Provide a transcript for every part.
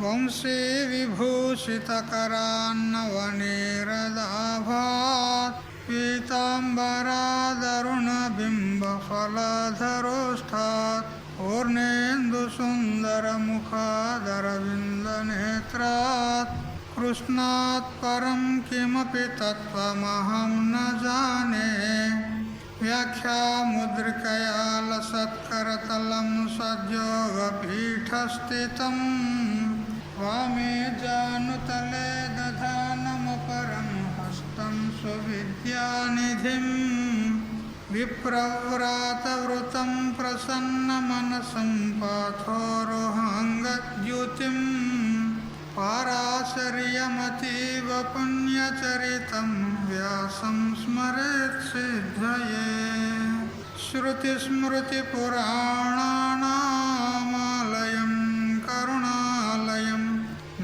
వంశీ విభూషితకరాన్నవనీరదాభాత్ పీతాంబరాదరుణబింబఫలధరోష్ఠాత్ పూర్ణేందుసుందరముఖాదరవిందనేత్రాత్ కృష్ణాత్ పరం కిమపి తత్వమహం న జానే వ్యాఖ్యాముద్రికయా లసత్కరతలం సద్యోగపీఠస్థితం వామే జానుతలే దధానమపరం హస్తం సువిద్యానిధిం విప్రవ్రాతవృతం ప్రసన్నమనసం పాథోరుహాంగద్యుతిం పారాశర్యమతీవ పుణ్యచరితం వ్యాసం స్మరేత్ సిద్ధయే శ్రుతిస్మృతిపురాణానామాలయం కరుణాలయం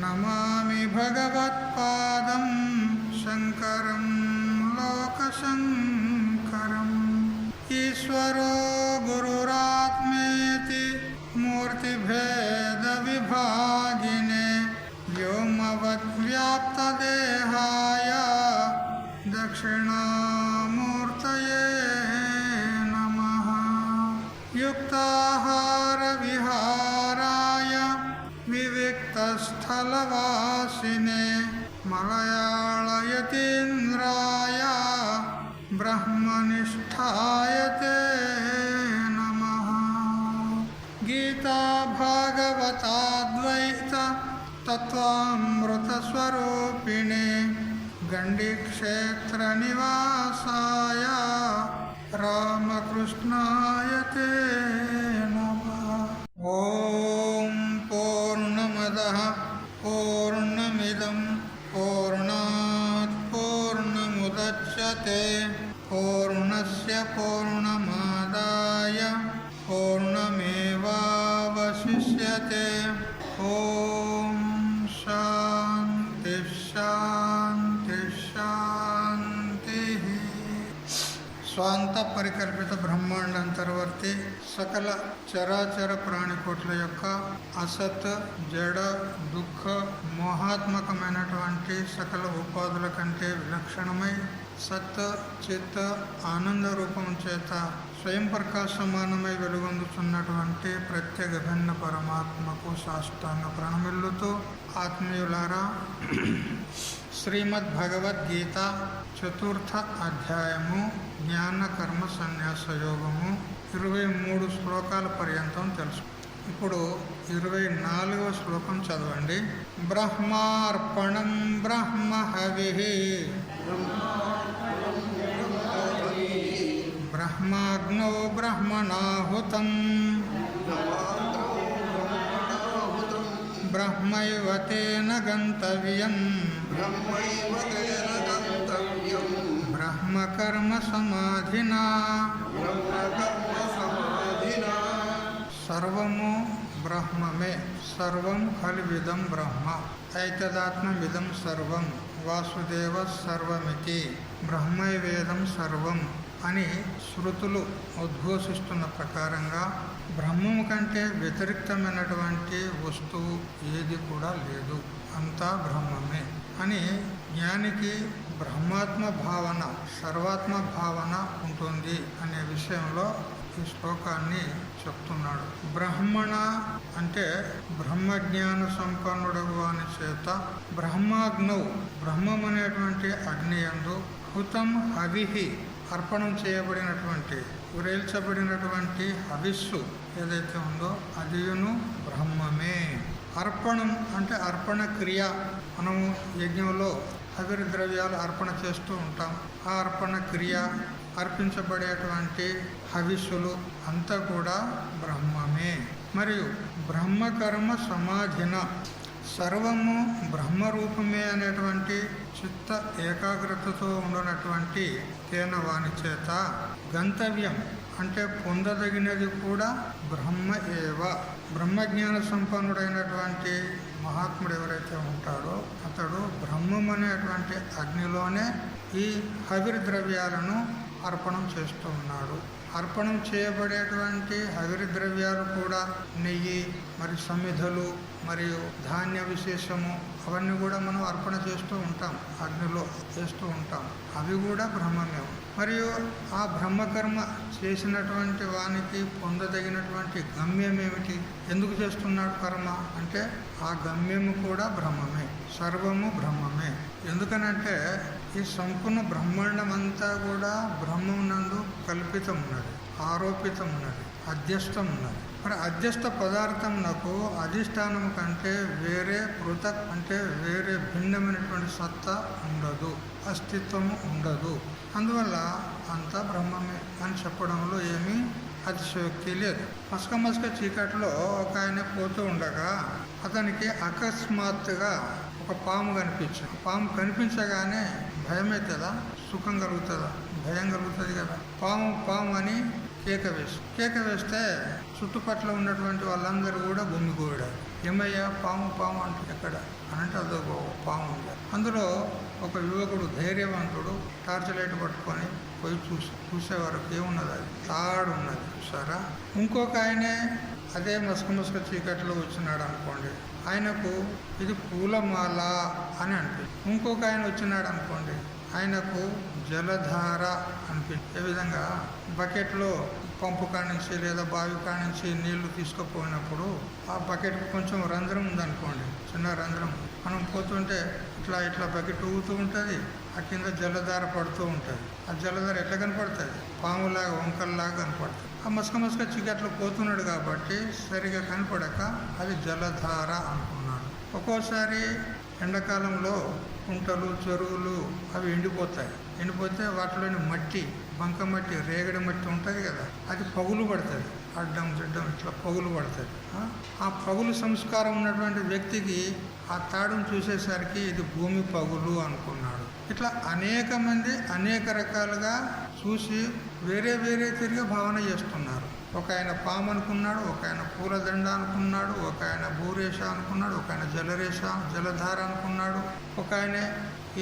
నమామి భగవత్పాదం శంకరం లోకశంకరం ఈశ్వరో గురురాత్మేతి మూర్తిభేద విభాగినే వ్యోమవద్వ్యాప్తదేహాయ దక్షిణామూర్తయే నమః యుక్తాహార విహారాయ వివిక్తస్థలవాసినే మలయాళయతీంద్రాయ బ్రహ్మనిష్ఠాయతే నమః గీతా భాగవతాద్వైత తత్వామృతస్వరూపిణే గండిక్షేత్ర నివాసాయ రామకృష్ణాయతే నమః. ఓం పూర్ణమదః పూర్ణమిదం పూర్ణాత్ పూర్ణముదచ్యతే పూర్ణస్య పూర్ణమాదాయ పూర్ణమేవావశిష్యతే. ఓం శాంతి శాంతి శాంతి. స్వాంత పరికల్పిత బ్రహ్మాండంతర్వర్తి సకల చరాచర ప్రాణికోట్ల యొక్క అసత్ జడ దుఃఖ మోహాత్మకమైనటువంటి సకల ఉపాధుల కంటే విలక్షణమై సత్ చిత్ ఆనంద రూపం చేత స్వయం ప్రకాశమానమై వెలుగొందుతున్నటువంటి ప్రత్యేక భిన్న పరమాత్మకు సాష్టాంగ ప్రణమిల్లుతూ ఆత్మీయులారా, శ్రీమద్ భగవద్గీత చతుర్థ అధ్యాయము జ్ఞాన కర్మ సన్యాస యోగము 23 శ్లోకాల పర్యంతం తెలుసు. ఇప్పుడు 24వ శ్లోకం చదవండి. బ్రహ్మార్పణం బ్రహ్మ హవిః బ్రహ్మాగ్నో బ్రహ్మణాహుతం బ్రహ్మైవ తేన గంతవ్యం బ్రహ్మకర్మ సమాధినా. సర్వము బ్రహ్మమే, సర్వం ఖల్విదం బ్రహ్మ, ఐతదాత్మమిదం సర్వం, వాసుదేవ సర్వమితి, బ్రహ్మైవేదం సర్వం అని శృతులు ఉద్ఘోషిస్తున్న ప్రకారంగా బ్రహ్మము కంటే వ్యతిరిక్తమైనటువంటి వస్తువు ఏది కూడా లేదు, అంతా బ్రహ్మమే అని జ్ఞానికి బ్రహ్మాత్మ భావన, సర్వాత్మ భావన ఉంటుంది అనే విషయంలో ఈ శ్లోకాన్ని చెప్తున్నాడు. బ్రహ్మణ అంటే బ్రహ్మజ్ఞాన సంపన్నుడగు అని చేత బ్రహ్మాగ్నౌ, బ్రహ్మం అనేటువంటి అగ్నియందు, హుతం హవిహి అర్పణం చేయబడినటువంటి ఉరేల్చబడినటువంటి హవిస్సు ఏదైతే ఉందో అదియును బ్రహ్మమే. అర్పణం అంటే అర్పణ క్రియ. మనము యజ్ఞంలో హవిర్ ద్రవ్యాలు అర్పణ చేస్తూ ఉంటాం. ఆ అర్పణ క్రియ, అర్పించబడేటువంటి హవిస్సులు అంతా కూడా బ్రహ్మమే. మరియు బ్రహ్మకర్మ సమాధిన, సర్వము బ్రహ్మరూపమే అనేటువంటి చిత్త ఏకాగ్రతతో ఉండనటువంటి తేన వాని చేత గంతవ్యం అంటే పొందదగినది కూడా బ్రహ్మ ఏవ. బ్రహ్మజ్ఞాన సంపన్నుడైనటువంటి మహాత్ముడు ఎవరైతే ఉంటాడో అతడు బ్రహ్మం అనేటువంటి అగ్నిలోనే ఈ హవిర్ ద్రవ్యాలను అర్పణం చేస్తూ ఉన్నాడు. అర్పణం చేయబడేటువంటి హవిరి ద్రవ్యాలు కూడా నెయ్యి, మరి సమిధలు, మరియు ధాన్య విశేషము, అవన్నీ కూడా మనం అర్పణ చేస్తూ ఉంటాం, అగ్నిలో చేస్తూ ఉంటాం. అవి కూడా బ్రహ్మమే. మరియు ఆ బ్రహ్మకర్మ చేసినటువంటి వానికి పొందదగినటువంటి గమ్యం ఏమిటి? ఎందుకు చేస్తున్నాడు కర్మ అంటే ఆ గమ్యము కూడా బ్రహ్మమే, సర్వము బ్రహ్మమే. ఎందుకనంటే ఈ సంపూర్ణ బ్రహ్మాండం అంతా కూడా బ్రహ్మం నందు కల్పితం ఉన్నది, ఆరోపితం ఉన్నది, అధ్యస్థం ఉన్నది. మరి అధ్యస్థ పదార్థంనకు అధిష్టానము కంటే వేరే పృథక్ అంటే వేరే భిన్నమైనటువంటి సత్తా ఉండదు, అస్తిత్వము ఉండదు. అందువల్ల అంతా బ్రహ్మమే అని చెప్పడంలో ఏమీ అతిశయోక్తి లేదు. మసక చీకట్లో ఒక ఆయన పోతూ ఉండగా అతనికి అకస్మాత్తుగా ఒక పాము కనిపించింది. పాము కనిపించగానే భయం అవుతుందా, సుఖం కలుగుతుందా? భయం కలుగుతుంది కదా. పాము అని కేక వేస్తే చుట్టుపక్కల ఉన్నటువంటి వాళ్ళందరూ కూడా గుమిగూడారు. ఏమయ్యా పాము అంటే ఎక్కడ అనంటే అదొక పాము ఉంది. అందులో ఒక యువకుడు ధైర్యవంతుడు టార్చ్ లైట్ పట్టుకొని పోయి చూసే వరకు ఏమున్నది, అది తాడు ఉన్నది చూసారా. ఇంకొక ఆయనే అదే మసక చీకట్లో వచ్చినాడు అనుకోండి, ఆయనకు ఇది పూలమాల అని అనిపించింది. ఇంకొక ఆయన వచ్చినాడు అనుకోండి, ఆయనకు జలధార అనిపించింది. ఏ విధంగా బకెట్లో పంపు కానించి లేదా బావి కానించి నీళ్లు తీసుకుపోయినప్పుడు ఆ బకెట్కి కొంచెం రంధ్రం ఉందనుకోండి, చిన్న రంధ్రం, మనం పోతుంటే ఇట్లా బకెట్ ఊగుతూ ఉంటుంది, ఆ కింద జలధార పడుతూ ఉంటుంది. ఆ జలధార ఎట్లా కనపడుతుంది? పాములాగా, వంకల్లాగా కనపడుతుంది. ఆ మసక చీకట్లో పోతున్నాడు కాబట్టి సరిగా కనపడక అది జలధార అనుకున్నాడు. ఒక్కోసారి ఎండాకాలంలో కుంటలు, చెరువులు అవి ఎండిపోతే వాటిలోని మట్టి, బంక మట్టి, రేగడి మట్టి ఉంటుంది కదా, అది పగులు పడుతుంది, అడ్డం జిడ్డం ఇట్లా పగులు పడుతుంది. ఆ పగులు సంస్కారం ఉన్నటువంటి వ్యక్తికి ఆ తాడును చూసేసరికి ఇది భూమి పగులు అనుకున్నాడు. ఇట్లా అనేక మంది అనేక రకాలుగా చూసి వేరే తిరిగి భావన చేస్తున్నారు. ఒక ఆయన పాము అనుకున్నాడు, ఒక ఆయన పూలదండ అనుకున్నాడు, ఒక ఆయన భూరేష అనుకున్నాడు, ఒక ఆయన జలధార అనుకున్నాడు, ఒక ఆయన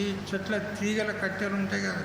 ఈ చెట్ల తీగల కట్టెలు ఉంటాయి కదా,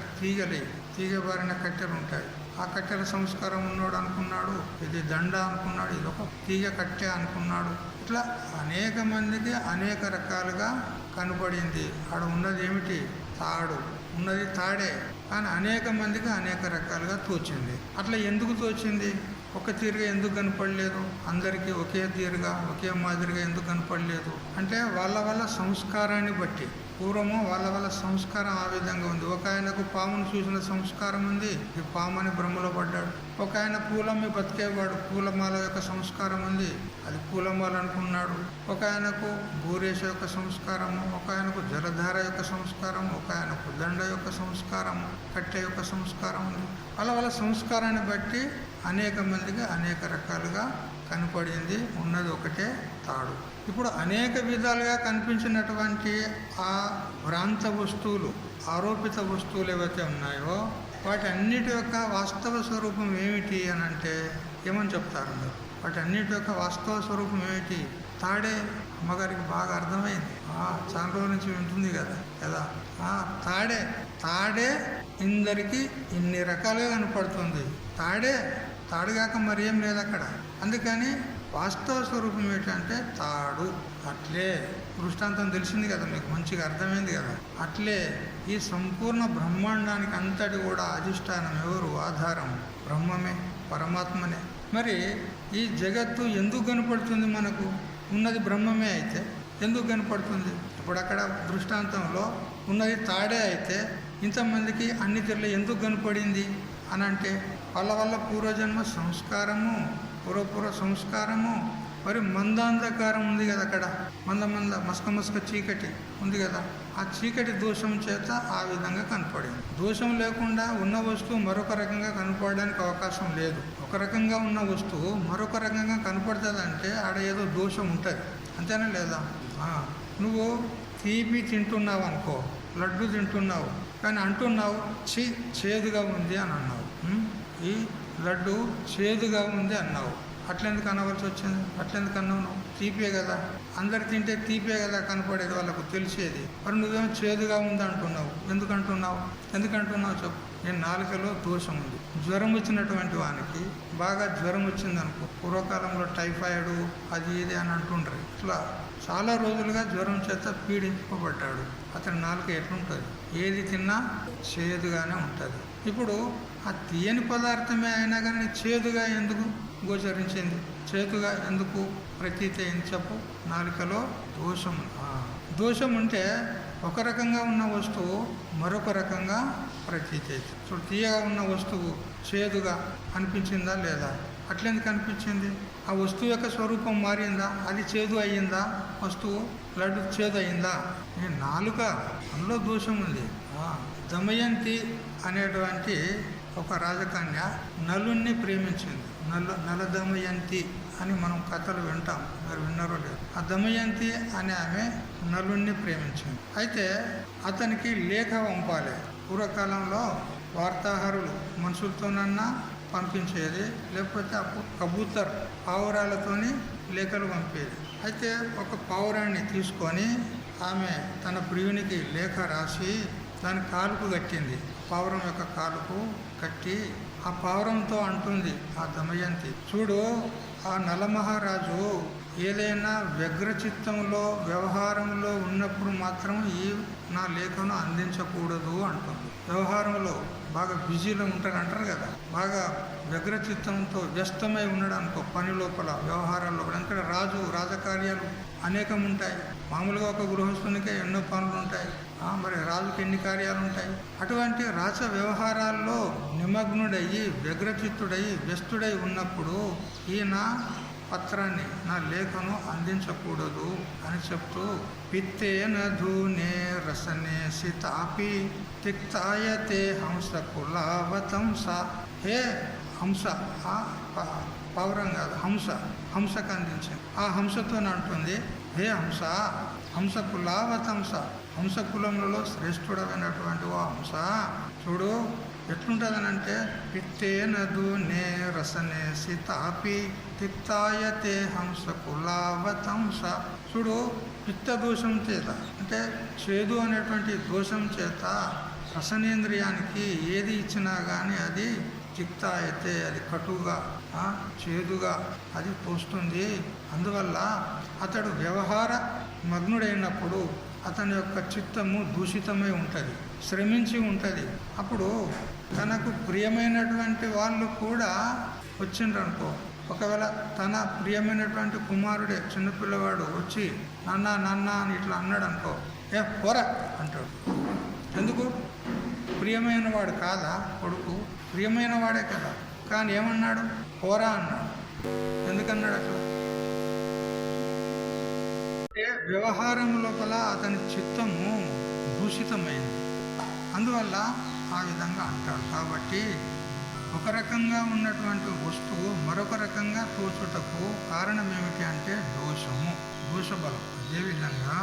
తీగ బారిన కట్టెలు ఉంటాయి, ఆ కట్టెల సంస్కారం ఉన్నాడు అనుకున్నాడు, ఇది దండ అనుకున్నాడు, ఇది ఒక తీగ కట్టె అనుకున్నాడు. ఇట్లా అనేక మందికి అనేక రకాలుగా కనపడింది. ఆడ ఉన్నది ఏమిటి? తాడు ఉన్నది, తాడే. కానీ అనేక మందికి అనేక రకాలుగా తోచింది. అట్లా ఎందుకు తోచింది? ఒక తీరుగా ఎందుకు కనపడలేదు? అందరికీ ఒకే తీరుగా ఒకే మాదిరిగా ఎందుకు కనపడలేదు అంటే వాళ్ళ సంస్కారాన్ని బట్టి. పూర్వము వాళ్ళ సంస్కారం ఆ విధంగా ఉంది. ఒక ఆయనకు పామును చూసిన సంస్కారం ఉంది, ఈ పామని భ్రమలో పడ్డాడు. ఒక ఆయన పూలమ్మి బతికేవాడు, పూలమాల యొక్క సంస్కారం ఉంది, అది పూలమాల అనుకున్నాడు. ఒక ఆయనకు భూరేష యొక్క సంస్కారము, ఒక ఆయనకు జలధార యొక్క సంస్కారము, ఒక ఆయనకు దండ యొక్క సంస్కారము, కట్టె యొక్క సంస్కారం ఉంది. వాళ్ళ సంస్కారాన్ని బట్టి అనేక మందికి అనేక రకాలుగా కనపడింది. ఉన్నది ఒకటే తాడు. ఇప్పుడు అనేక విధాలుగా కనిపించినటువంటి ఆ భ్రాంత వస్తువులు, ఆరోపిత వస్తువులు ఏవైతే ఉన్నాయో వాటి అన్నిటి యొక్క వాస్తవ స్వరూపం ఏమిటి అని అంటే ఏమని చెప్తారు మీరు? వాటి అన్నిటి యొక్క వాస్తవ స్వరూపం ఏమిటి? తాడే. అమ్మగారికి బాగా అర్థమైంది, చాలా రోజుల నుంచి వింటుంది కదా. తాడే ఇందరికి ఇన్ని రకాలుగా కనపడుతుంది. తాడుగాక మరి ఏం లేదు అక్కడ. అందుకని వాస్తవ స్వరూపం ఏంటంటే తాడు. అట్లే దృష్టాంతం తెలిసింది కదా మీకు, మంచిగా అర్థమైంది కదా. అట్లే ఈ సంపూర్ణ బ్రహ్మాండానికి అంతటి కూడా అధిష్టానం ఎవరు? ఆధారం బ్రహ్మమే, పరమాత్మనే. మరి ఈ జగత్తు ఎందుకు కనపడుతుంది? మనకు ఉన్నది బ్రహ్మమే అయితే ఎందుకు కనపడుతుంది? ఇప్పుడు అక్కడ దృష్టాంతంలో ఉన్నది తాడే అయితే ఇంతమందికి అన్ని తీరులో ఎందుకు కనపడింది అని అంటే వాళ్ళ పూర్వజన్మ సంస్కారము, పూర్వ సంస్కారము, మరి మందాంధకారం ఉంది కదా అక్కడ, మసక చీకటి ఉంది కదా, ఆ చీకటి దోషం చేత ఆ విధంగా కనపడింది. దోషం లేకుండా ఉన్న వస్తువు మరొక రకంగా కనపడడానికి అవకాశం లేదు. ఒక రకంగా ఉన్న వస్తువు మరొక రకంగా కనపడుతుంది అంటే ఆడ ఏదో దోషం ఉంటుంది, అంతేనా లేదా? నువ్వు తీపి తింటున్నావు అనుకో, లడ్డు తింటున్నావు, కానీ అంటున్నావు చేదుగా ఉంది అని అన్నావు. ఈ లడ్డు చేదుగా ఉంది అన్నావు. అట్లెందుకు అనవలసి వచ్చింది? అట్లెందుకు అన్నావు? నువ్వు తీపే కదా, అందరు తింటే తీపే కదా కనపడేది, వాళ్ళకు తెలిసేది. మరి నువ్వేమో చేదుగా ఉంది అంటున్నావు. ఎందుకంటున్నావు చెప్పు. నేను నాలుకలో దోషం ఉంది. జ్వరం వచ్చినటువంటి వానికి బాగా జ్వరం వచ్చిందనుకో, పూర్వకాలంలో టైఫాయిడ్ అది ఇది అని అంటుండ్రు. ఇట్లా చాలా రోజులుగా జ్వరం చేత పీడింపబడ్డాడు. అతని నాలుక ఎట్లుంటుంది? ఏది తిన్నా చేదుగానే ఉంటుంది. ఇప్పుడు ఆ తీయని పదార్థమే అయినా కానీ చేదుగా ఎందుకు గోచరించింది? చేదుగా ఎందుకు ప్రతీతి అయింది చెప్పు? నాలుకలో దోషం ఉంటే ఒక రకంగా ఉన్న వస్తువు మరొక రకంగా ప్రతీతి అవుతుంది. చూడు, తీయగా ఉన్న వస్తువు చేదుగా అనిపించిందా లేదా? అట్లెందుకు అనిపించింది? ఆ వస్తువు యొక్క స్వరూపం మారిందా? అది చేదు అయ్యిందా? వస్తువు లడ్డు చేదు అయిందా? ఈ నాలుక అందులో దోషం ఉంది. దమయంతి అనేటువంటి ఒక రాజకన్య నలుణ్ణి ప్రేమించింది. నల దమయంతి అని మనం కథలు వింటాం, మీరు విన్నారో లేదు. ఆ దమయంతి అనే ఆమె నలుణ్ణి ప్రేమించింది. అయితే అతనికి లేఖ పంపాలి. పూర్వకాలంలో వార్తాహరులు మనుషులతోనన్నా పంపించేది, లేకపోతే అప్పుడు కబూతర్ పావురాలతోని లేఖలు పంపేది. అయితే ఒక పావురాన్ని తీసుకొని ఆమె తన ప్రియునికి లేఖ రాసి దాని కాలుకు కట్టింది. పావురం యొక్క కాలుకు కట్టి ఆ పావురంతో అంటుంది ఆ దమయంతి, చూడు, ఆ నలమహారాజు ఏదైనా వ్యగ్రచిత్తంలో వ్యవహారంలో ఉన్నప్పుడు మాత్రం ఈ నా లేఖను అందించకూడదు అంటుంది. వ్యవహారంలో బాగా బిజీలో ఉంటారంటారు కదా, బాగా వ్యగ్రచిత్తంతో వ్యస్తమై ఉన్నాడు అనుకో, పని లోపల వ్యవహారాల్లో. ఎందుకంటే రాజకార్యాలు అనేకం ఉంటాయి. మామూలుగా ఒక గృహస్థునికే ఎన్నో పనులు ఉంటాయి, మరి రాజుకి ఎన్ని కార్యాలు ఉంటాయి. అటువంటి రాజ వ్యవహారాల్లో నిమగ్నుడయ్యి వ్యగ్రచిత్తుడై వ్యస్తుడై ఉన్నప్పుడు ఈయన పత్రాన్ని, నా లేఖను అందించకూడదు అని చెప్తూ, పిత్తేన ధూనే రసనే సితాపి తిక్తాయతే హంస కులావతంస. హే హంస, పావురం కాదు, హంసకు అందించింది. ఆ హంసతో అంటుంది, హే హంస కులావతంస, హంస కులములలో శ్రేష్ఠుడమైనటువంటి ఓ హంస, చూడు ఎట్లుంటుందనంటే, పిత్తేన ధూనే రసనే సితాపి తిక్తాయతే హంస కులావతంస. చూడు, పిత్త దోషం చేత, అంటే చేదు అనేటువంటి దోషం చేత రసనేంద్రియానికి ఏది ఇచ్చినా కానీ అది తిక్తాయతే, అది కటుగా చేదుగా అది తోస్తుంది. అందువల్ల అతడు వ్యవహార మగ్నుడైనప్పుడు అతని యొక్క చిత్తము దూషితమై ఉంటుంది, శ్రమించి ఉంటుంది. అప్పుడు తనకు ప్రియమైనటువంటి వాళ్ళు కూడా వచ్చిండ్రనుకో, ఒకవేళ తన ప్రియమైనటువంటి కుమారుడే చిన్నపిల్లవాడు వచ్చి నాన్న అని ఇట్లా అన్నాడు అనుకో, పోరా అంటాడు. ఎందుకు? ప్రియమైన వాడు కాదా కొడుకు? ప్రియమైన వాడే కదా, కానీ ఏమన్నాడు? పోరా అన్నాడు. ఎందుకన్నాడు అట్లా? అంటే వ్యవహారం లోపల అతని చిత్తము దూషితమైంది, అందువల్ల ఆ విధంగా అంటాడు. కాబట్టి ఒక రకంగా ఉన్నటువంటి వస్తువు మరొక రకంగా తోచుటకు కారణం ఏమిటి అంటే దోషబలం. అదేవిధంగా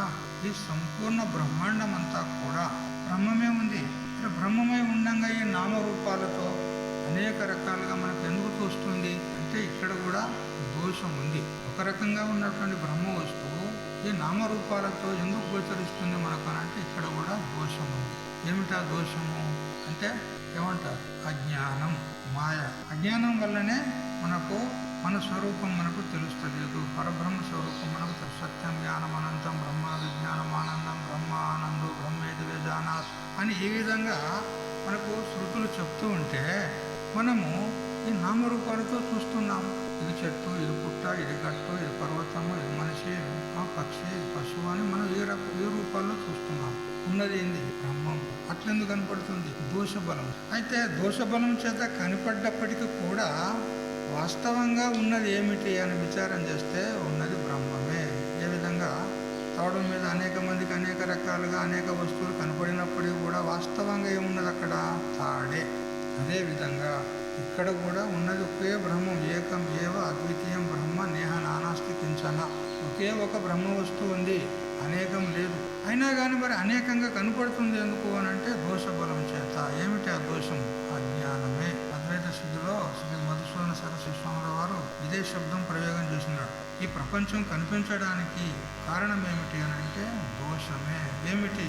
ఈ సంపూర్ణ బ్రహ్మాండం అంతా కూడా బ్రహ్మమే ఉంది. బ్రహ్మమై ఉండంగా ఈ నామరూపాలతో అనేక రకాలుగా మనకు ఎందుకు తోస్తుంది అంటే ఇక్కడ కూడా దోషం ఉంది. ఒక రకంగా ఉన్నటువంటి బ్రహ్మ వస్తువు ఈ నామరూపాలతో ఎందుకు గోచరిస్తుంది మనకు అంటే ఇక్కడ కూడా దోషం ఉంది. ఏమిటా దోషము అంటే ఏమంటారు? అజ్ఞానం, మాయ. అజ్ఞానం వల్లనే మనకు మన స్వరూపం మనకు తెలుస్తలేదు. పరబ్రహ్మ స్వరూపం మనకు సత్యం జ్ఞానం అనంతం బ్రహ్మ విజ్ఞానం ఆనందం బ్రహ్మ ఆనందో బ్రహ్మేది వేదానాత్ అని ఈ విధంగా మనకు శృతులు చెప్తూ ఉంటే మనము ఈ నామరూపాలతో చూస్తున్నాము. ఇది చెట్టు, ఇది పుట్ట, ఇది గట్టు, ఇది పర్వతము, ఇది మనిషి, పక్షి, ఇది పశువు అని మనం ఏ రూపాల్లో చూస్తున్నాం. ఉన్నది ఏంది? బ్రహ్మం. అట్లెందుకు కనపడుతుంది? దోషబలం. అయితే దోషబలం చేత కనపడ్డప్పటికీ కూడా వాస్తవంగా ఉన్నది ఏమిటి అని విచారం చేస్తే ఉన్నది బ్రహ్మమే. ఏ విధంగా తాడు మీద అనేక మందికి అనేక రకాలుగా అనేక వస్తువులు కనపడినప్పటికీ కూడా వాస్తవంగా ఏమున్నది అక్కడ? తాడే. అదేవిధంగా ఇక్కడ కూడా ఉన్నది ఒకే బ్రహ్మం. ఏకం ఏవ అద్వితీయం బ్రహ్మ నేహ నానాస్తి కించన. ఒకే ఒక బ్రహ్మ వస్తువు ఉంది. అనేకం లేదు. అయినా కానీ మరి అనేకంగా కనపడుతుంది ఎందుకు అని అంటే దోష బలం చేత. ఏమిటి ఆ దోషం? అజ్ఞానమే. అద్వైత సిద్ధిలో శ్రీ మధుసూదన సరస్వతి స్వామి వారు ఇదే శబ్దం ప్రయోగం చేసినాడు. ఈ ప్రపంచం కనిపించడానికి కారణం ఏమిటి అని అంటే దోషమే. ఏమిటి?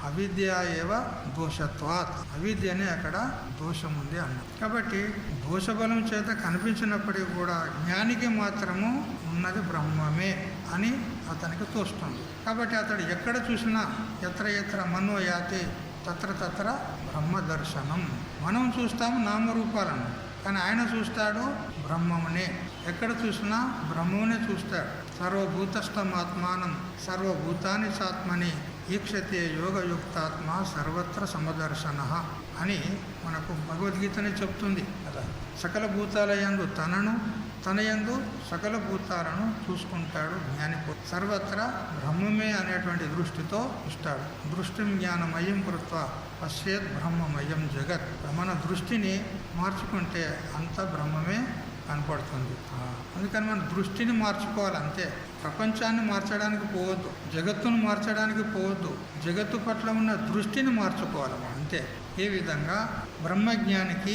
అవిద్య ఏవ దోషత్వాత్. అవిద్యనే అక్కడ దోషం ఉంది అన్నాడు. కాబట్టి దోషబలం చేత కనిపించినప్పటికీ కూడా జ్ఞానికి మాత్రము ఉన్నది బ్రహ్మమే అని అతనికి తోస్తుంది. కాబట్టి అతడు ఎక్కడ చూసినా ఎత్ర ఎత్ర మనో యాతి తత్ర తత్ర బ్రహ్మ దర్శనం. మనం చూస్తాము నామరూపాలను, కానీ ఆయన చూస్తాడు బ్రహ్మమునే. ఎక్కడ చూసినా బ్రహ్మమునే చూస్తాడు. సర్వభూతస్థమాత్మానం సర్వభూతాని చాత్మని ఈక్షతే యోగయుక్తాత్మ సర్వత్ర సమదర్శన అని మనకు భగవద్గీతనే చెప్తుంది కదా. సకల భూతాల యందు తనను, తన యందు సకల భూతాలను చూసుకుంటాడు జ్ఞాని. సర్వత్రా బ్రహ్మమే అనేటువంటి దృష్టితో చూస్తాడు. దృష్టిం జ్ఞానమయం కృత్వ పశ్యేత్ బ్రహ్మమయం జగత్. మన దృష్టిని మార్చుకుంటే అంత బ్రహ్మమే కనపడుతుంది. అందుకని మన దృష్టిని మార్చుకోవాలి అంతే. ప్రపంచాన్ని మార్చడానికి పోవద్దు, జగత్తును మార్చడానికి పోవద్దు. జగత్తు పట్ల ఉన్న దృష్టిని మార్చుకోవాలి అంతే. ఈ విధంగా బ్రహ్మజ్ఞానికి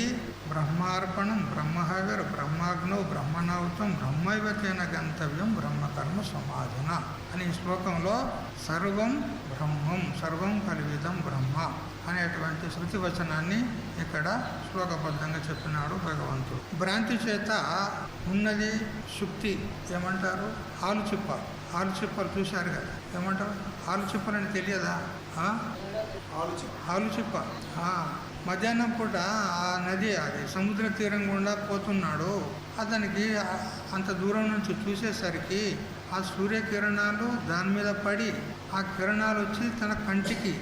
బ్రహ్మార్పణం బ్రహ్మహవిర్ బ్రహ్మాగ్నౌ బ్రహ్మణావృతం బ్రహ్మైవతేన గంతవ్యం బ్రహ్మకర్మ సమాధన అని ఈ శ్లోకంలో సర్వం బ్రహ్మం సర్వం కలివిదం బ్రహ్మ అనేటువంటి శృతి వచనాన్ని ఇక్కడ శ్లోకబద్ధంగా చెప్పినాడు భగవంతుడు. భ్రాంతి చేత ఉన్నది శుక్తి ఏమంటారు? ఆలుచిప్ప. ఆలుచిప్పలు చూశారు కదా, ఏమంటారు? ఆలుచిప్పలని తెలియదా? ఆలుచిప్ప. మధ్యాహ్నం పూట ఆ నది, అది సముద్ర తీరం గుండా పోతున్నాడు. అతనికి అంత దూరం నుంచి చూసేసరికి ఆ సూర్యకిరణాలు దాని మీద పడి ఆ కిరణాలు వచ్చి తన కంటికి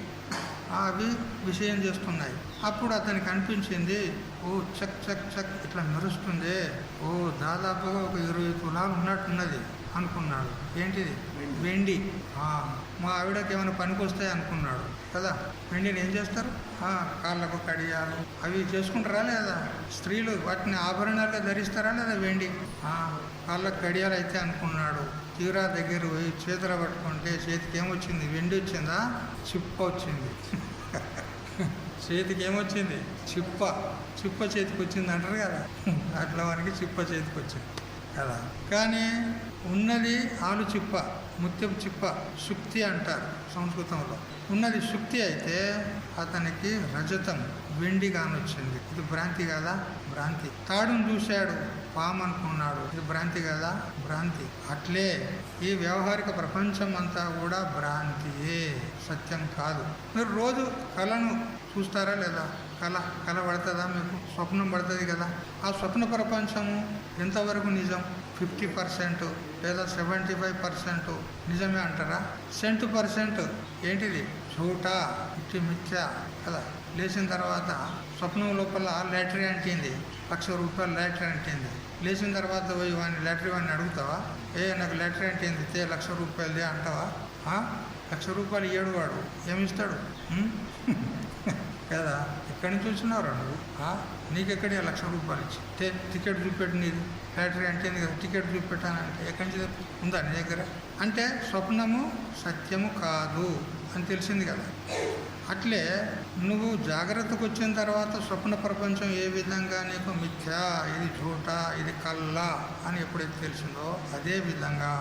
అవి విషయం చేస్తున్నాయి. అప్పుడు అతనికి అనిపించింది, ఓ చక్ చక్ చక్ ఇట్లా మెరుస్తుంది, ఓ దాదాపుగా ఒక 20 తులాలు ఉన్నట్టున్నది అనుకున్నాడు. ఏంటిది? వెండి. మా ఆవిడకి ఏమైనా పనికి వస్తాయి అనుకున్నాడు కదా. వెండిని ఏం చేస్తారు? కాళ్ళకు కడియాలు అవి చేసుకుంటారా లేదా? స్త్రీలు వాటిని ఆభరణాలుగా ధరిస్తారా లేదా? వెండి. కాళ్ళకు కడియాలు అయితే అనుకున్నాడు. తీరా దగ్గర పోయి చేతులు పట్టుకుంటే చేతికి ఏమొచ్చింది? వెండి వచ్చిందా? చిప్ప వచ్చింది. చేతికి ఏమొచ్చింది? చిప్ప. చిప్ప చేతికి వచ్చింది అంటారు కదా, అట్లా వానికి చిప్ప చేతికి వచ్చింది కదా. కానీ ఉన్నది ఆలు చిప్ప, ముత్యపు చిప్ప, శుక్తి అంటారు సంస్కృతంలో. ఉన్నది శుక్తి అయితే అతనికి రజతం వెండి కానొచ్చింది. ఇది భ్రాంతి కదా? భ్రాంతి. తాడును చూశాడు, పాము అనుకున్నాడు. ఇది భ్రాంతి కదా? భ్రాంతి. అట్లే ఈ వ్యవహారిక ప్రపంచం అంతా కూడా భ్రాంతియే, సత్యం కాదు. మీరు రోజు కళను చూస్తారా లేదా? కళ పడుతుందా మీకు? స్వప్నం పడుతుంది కదా. ఆ స్వప్న ప్రపంచము ఎంతవరకు నిజం? 50% లేదా 75% నిజమే అంటారా? 100% ఏంటిది? చోట ఇట్టి మిథ్య కదా. లేచిన తర్వాత స్వప్నం లోపల లాటరీ అంటింది, ₹1,00,000 లాటరీ అంటింది. లేచిన తర్వాత పోయి వాడిని లాటరీ వాడిని అడుగుతావా? నాకు లాటరీ అంటింది ₹1,00,000 అంటావా? ₹1,00,000 ఇయ్యడు వాడు. ఏమిస్తాడు కదా. ఎక్కడి నుంచి వచ్చినావు నువ్వు? నీకెక్కడి ₹1,00,000 ఇచ్చి టికెట్ చూపెట్టి, నీది లాటరీ అంటే కదా, టికెట్ చూపెట్టానంటే ఎక్కడి నుంచి ఉందా నీ దగ్గర? అంటే స్వప్నము సత్యము కాదు అని తెలిసింది కదా. అట్లే నువ్వు జాగ్రత్తకు వచ్చిన తర్వాత స్వప్న ప్రపంచం ఏ విధంగా నీకు మిథ్యా, ఇది ఝూట, ఇది కళ్ళ అని ఎప్పుడైతే తెలిసిందో, అదే విధంగా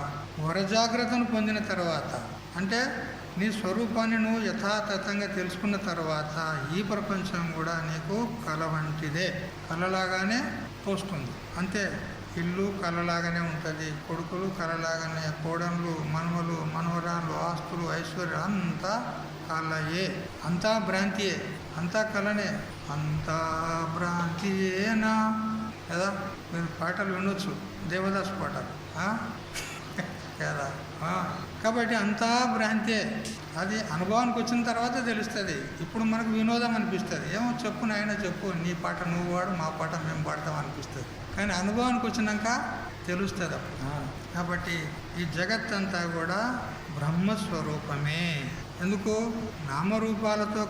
వరజాగ్రత్తను పొందిన తర్వాత, అంటే నీ స్వరూపాన్ని నువ్వు యథాతథంగా తెలుసుకున్న తర్వాత ఈ ప్రపంచం కూడా నీకు కళ వంటిదే, కళలాగానే తోస్తుంది అంతే. ఇల్లు కళలాగానే ఉంటుంది, కొడుకులు కళలాగానే, కోడళ్ళు, మనవలు, మనవరాళ్ళు, ఆస్తులు, ఐశ్వర్యం అంతా కళయే, అంతా భ్రాంతియే, అంతా కళనే. అంతా భ్రాంతియేనా కదా. మీరు పాటలు వినొచ్చు, దేవదాస్ పాటలు కదా. కాబట్టి అంతా భ్రాంతే. అది అనుభవానికి వచ్చిన తర్వాత తెలుస్తుంది. ఇప్పుడు మనకు వినోదం అనిపిస్తుంది, ఏమో చెప్పు నాయన చెప్పు, నీ పాట నువ్వు పాడు, మా పాట మేము పాడతాం అనిపిస్తుంది. కానీ అనుభవానికి వచ్చినాక తెలుస్తుంది. కాబట్టి ఈ జగత్తంతా కూడా బ్రహ్మస్వరూపమే. ఎందుకు? నామరూపాలతో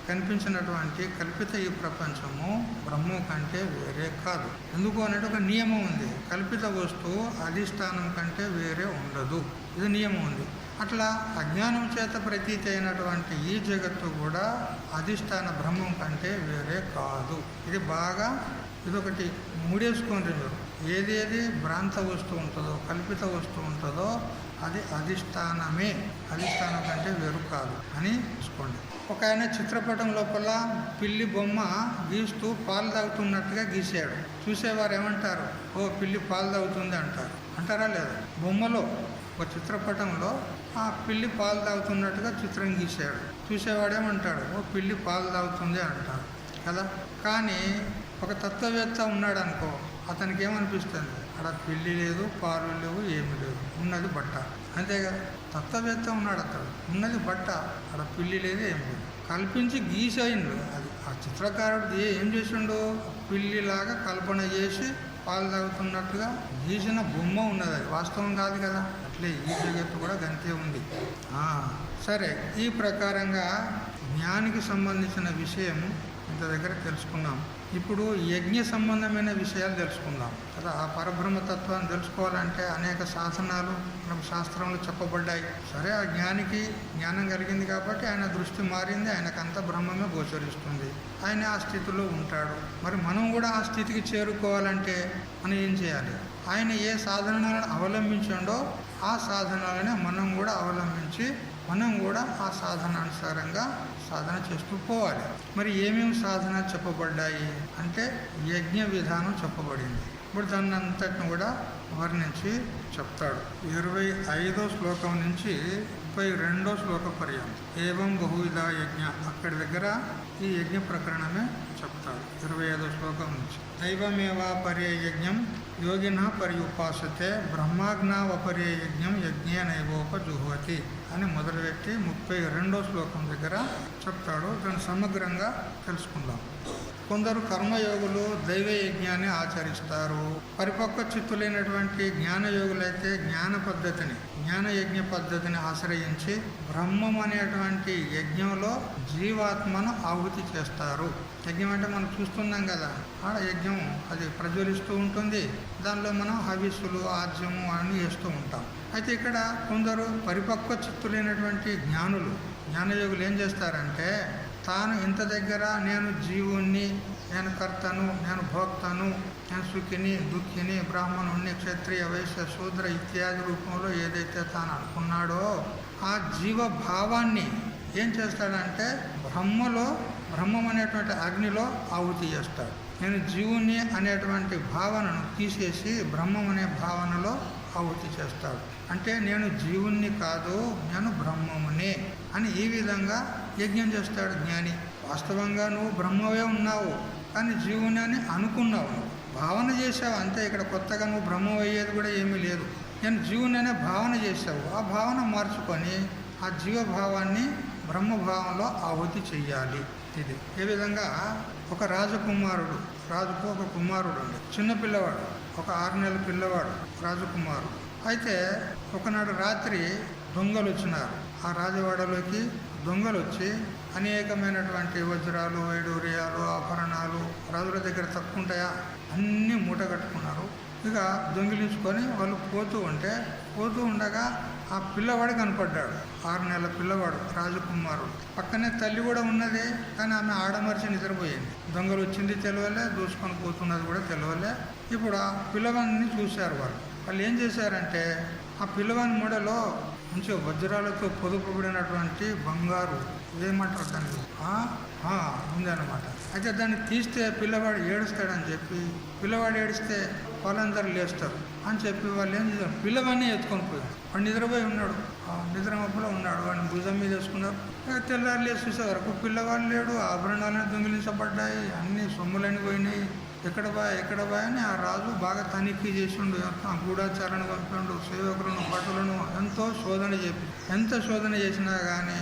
కనిపించినటువంటి కల్పిత ఈ ప్రపంచము బ్రహ్మం కంటే వేరే కాదు. ఎందుకు అనేది ఒక నియమం ఉంది. కల్పిత వస్తువు అధిష్టానం కంటే వేరే ఉండదు, ఇది నియమం ఉంది. అట్లా అజ్ఞానం చేత ప్రతీతి అయినటువంటి ఈ జగత్తు కూడా అధిష్టాన బ్రహ్మం కంటే వేరే కాదు. ఇది బాగా ఇదొకటి మూడేసుకోండి మీరు. ఏదేది భ్రాంత వస్తువు ఉంటుందో, కల్పిత వస్తువు ఉంటుందో అది అధిష్టానమే, అధిష్టానం కంటే వేరు కాదు అని చూసుకోండి. ఒక ఆయన చిత్రపటం లోపల పిల్లి బొమ్మ గీస్తూ పాలు తాగుతున్నట్టుగా గీసాడు. చూసేవారు ఏమంటారు? ఓ పిల్లి పాలు తాగుతుంది అంటారు. అంటారా లేదా? బొమ్మలో ఒక చిత్రపటంలో ఆ పిల్లి పాలు తాగుతున్నట్టుగా చిత్రం గీసాడు. చూసేవాడేమంటాడు? ఓ పిల్లి పాలు తాగుతుంది అంటాడు కదా. కానీ ఒక తత్వవేత్త ఉన్నాడు అనుకో, అతనికి ఏమనిపిస్తుంది? అక్కడ పిల్లి లేదు, పాలు లేవు, ఏమి లేవు, ఉన్నది బట్ట. అంతే కదా. తత్వవేత్త ఉన్నాడు, అతడు ఉన్నది బట్ట, అక్కడ పిల్లి లేదు, ఏమి లేదు. కల్పించి గీసేయండు. అది ఆ చిత్రకారుడు ఏం చేసిండు? పిల్లిలాగా కల్పన చేసి పాలు తాగుతున్నట్టుగా గీసిన బొమ్మ ఉన్నది. అది వాస్తవం కాదు కదా. అట్లే ఈ జగత్తు కూడా గంతే ఉంది. సరే, ఈ ప్రకారంగా జ్ఞానికి సంబంధించిన విషయం ఇంత దగ్గర తెలుసుకున్నాం. ఇప్పుడు యజ్ఞ సంబంధమైన విషయాలు తెలుసుకుందాం కదా. ఆ పరబ్రహ్మతత్వాన్ని తెలుసుకోవాలంటే అనేక శాసనాలు మనకు శాస్త్రంలో చెప్పబడ్డాయి. సరే, ఆ జ్ఞానికి జ్ఞానం కలిగింది కాబట్టి ఆయన దృష్టి మారింది, ఆయనకంతా బ్రహ్మమే గోచరిస్తుంది, ఆయన ఆ స్థితిలో ఉంటాడు. మరి మనం కూడా ఆ స్థితికి చేరుకోవాలంటే మనం ఏం చేయాలి? ఆయన ఏ సాధనాలను అవలంబించిండో ఆ సాధనాలనే మనం కూడా అవలంబించి మనం కూడా ఆ సాధనానుసారంగా సాధన చేస్తూ పోవాలి. మరి ఏమేమి సాధన చెప్పబడ్డాయి అంటే యజ్ఞ విధానం చెప్పబడింది. ఇప్పుడు దాన్ని అంతటిని కూడా వర్ణించి చెప్తాడు. 25వ శ్లోకం నుంచి 32వ శ్లోక పర్యంతం. ఏవం బహువిధ యజ్ఞ, అక్కడి దగ్గర ఈ యజ్ఞ ప్రకరణమే చెప్తాడు. 25వ శ్లోకం నుంచి దైవమేవాపరే యజ్ఞం యోగిన పర్యుపాసతే బ్రహ్మాజ్ఞావపరే యజ్ఞం యజ్ఞేనైవోపజుహ్వతి అని మొదలుపెట్టి 32వ శ్లోకం దగ్గర చెప్తాడు. దాన్ని సమగ్రంగా తెలుసుకుందాం. కొందరు కర్మయోగులు దైవ యజ్ఞాన్ని ఆచరిస్తారు. పరిపక్వ చిత్తులైనటువంటి జ్ఞానయోగులైతే జ్ఞానయజ్ఞ పద్ధతిని ఆశ్రయించి బ్రహ్మం అనేటువంటి యజ్ఞంలో జీవాత్మను ఆహుతి చేస్తారు. యజ్ఞం అంటే మనం చూస్తున్నాం కదా, ఆడ యజ్ఞం అది ప్రజ్వలిస్తూ ఉంటుంది. దానిలో మనం హవిస్సులు, ఆజ్యము అన్నీ వేస్తూ ఉంటాం. అయితే ఇక్కడ కొందరు పరిపక్వ చిత్తులైనటువంటి జ్ఞానయోగులు ఏం చేస్తారంటే, తాను ఇంత దగ్గర నేను జీవుణ్ణి, నేను కర్తను, నేను భోక్తను, నేను సుఖిని, దుఃఖిని, బ్రాహ్మణుణ్ణి, క్షత్రియ, వైశ్య, శూద్ర ఇత్యాది రూపంలో ఏదైతే తాను అనుకున్నాడో ఆ జీవభావాన్ని ఏం చేస్తాడంటే బ్రహ్మం అనేటువంటి అగ్నిలో ఆహుతి చేస్తాడు. నేను జీవుణ్ణి అనేటువంటి భావనను తీసేసి బ్రహ్మం అనే భావనలో ఆహుతి చేస్తాడు. అంటే నేను జీవుణ్ణి కాదు, నేను బ్రహ్మమునే అని ఈ విధంగా యజ్ఞం చేస్తాడు జ్ఞాని. వాస్తవంగా నువ్వు బ్రహ్మవే ఉన్నావు, కానీ జీవుని అని అనుకున్నావు, భావన చేసావు అంతే. ఇక్కడ కొత్తగా నువ్వు బ్రహ్మం అయ్యేది కూడా ఏమీ లేదు. నేను జీవుని అనే భావన చేసావు. ఆ భావన మార్చుకొని ఆ జీవభావాన్ని బ్రహ్మభావంలో ఆహుతి చెయ్యాలి. ఇది ఏ విధంగా ఒక రాజుకు ఒక కుమారుడు ఉండే, చిన్నపిల్లవాడు, ఒక 6 నెలల పిల్లవాడు రాజకుమారుడు. అయితే ఒకనాడు రాత్రి దొంగలు వచ్చినారు. ఆ రాజవాడలోకి దొంగలు వచ్చి అనేకమైనటువంటి వజ్రాలు, వైడూర్యాలు, ఆభరణాలు రాజుల దగ్గర తక్కువ ఉంటాయా, అన్నీ మూట కట్టుకున్నారు. ఇక దొంగిలించుకొని వాళ్ళు పోతూ ఉండగా ఆ పిల్లవాడు కనపడ్డాడు. 6 నెలల పిల్లవాడు రాజకుమారుడు. పక్కనే తల్లి కూడా ఉన్నది, కానీ ఆమె ఆడమర్చి నిద్రపోయింది. దొంగలు వచ్చింది తెలియలే, దూసుకొని పోతున్నది కూడా తెలియలే. ఇప్పుడు ఆ పిల్లవాడిని చూశారు. వాళ్ళు ఏం చేశారంటే ఆ పిల్లవాని మెడలో మంచిగా వజ్రాలతో పొదుపబడినటువంటి బంగారు ఏమంటారు దాన్ని ఉందన్నమాట. అయితే దాన్ని తీస్తే పిల్లవాడు ఏడుస్తాడని చెప్పి, పిల్లవాడు ఏడిస్తే వాళ్ళందరూ లేస్తారు అని చెప్పి వాళ్ళు ఏం చేశారు, పిల్లవాడిని ఎత్తుకొని పోయారు. వాడు నిద్రపోయి ఉన్నాడు, నిద్ర మబ్బులో ఉన్నాడు. వాడిని భుజం మీద వేసుకున్నారు. తెల్లారు లేచి చూసే వరకు పిల్లవాడు లేడు, ఆభరణాలను దొంగిలించబడ్డాయి, అన్ని సొమ్ములన్నీ పోయినాయి. ఎక్కడ బాయ్ అని ఆ రాజు బాగా తనిఖీ చేసిండు. గూఢాచారాన్ని పంపిండు, సేవకులను, భటులను ఎంతో ఎంత శోధన చేసినా కానీ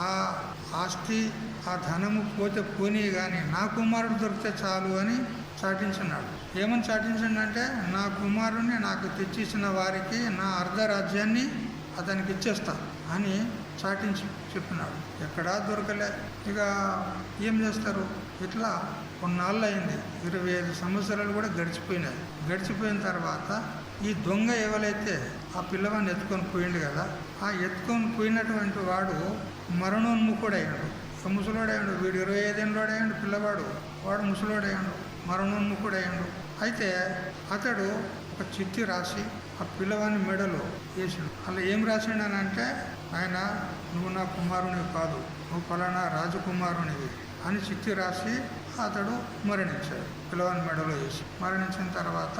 ఆ ఆస్తి, ఆ ధనము పోనీ కానీ నా కుమారుడు దొరికితే చాలు అని చాటించున్నాడు. ఏమని చాటించండి, నా కుమారుడిని నాకు తెచ్చిచ్చిన వారికి నా అర్ధరాజ్యాన్ని అతనికి ఇచ్చేస్తా అని చాటించి చెప్పినాడు. ఎక్కడా దొరకలే. ఇక ఏం చేస్తారు, ఇట్లా కొన్నాళ్ళు అయింది. 25 సంవత్సరాలు కూడా గడిచిపోయినాయి. గడిచిపోయిన తర్వాత ఈ దొంగ ఎవరైతే ఆ పిల్లవాడిని ఎత్తుకొని పోయిండు కదా, ఆ ఎత్తుకొని పోయినటువంటి వాడు మరణోన్ముఖుడయ్యాడు. ముసలోడయ్యాడు. వీడు 25 ఏళ్ళోడయ్యాడు పిల్లవాడు. వాడు ముసలోడయ్యాడు, మరణోన్ముఖుడయ్యాడు. అయితే అతడు ఒక చిట్టి రాసి ఆ పిల్లవాని మెడలో వేసాడు. అలా ఏం రాసిండనంటే, ఆయన నువ్వు నా కుమారునివి కాదు, నువ్వు ఫలానా రాజకుమారునివి అని చిట్టి రాసి అతడు మరణించాడు. పిల్లవాని మెడలో వేసి మరణించిన తర్వాత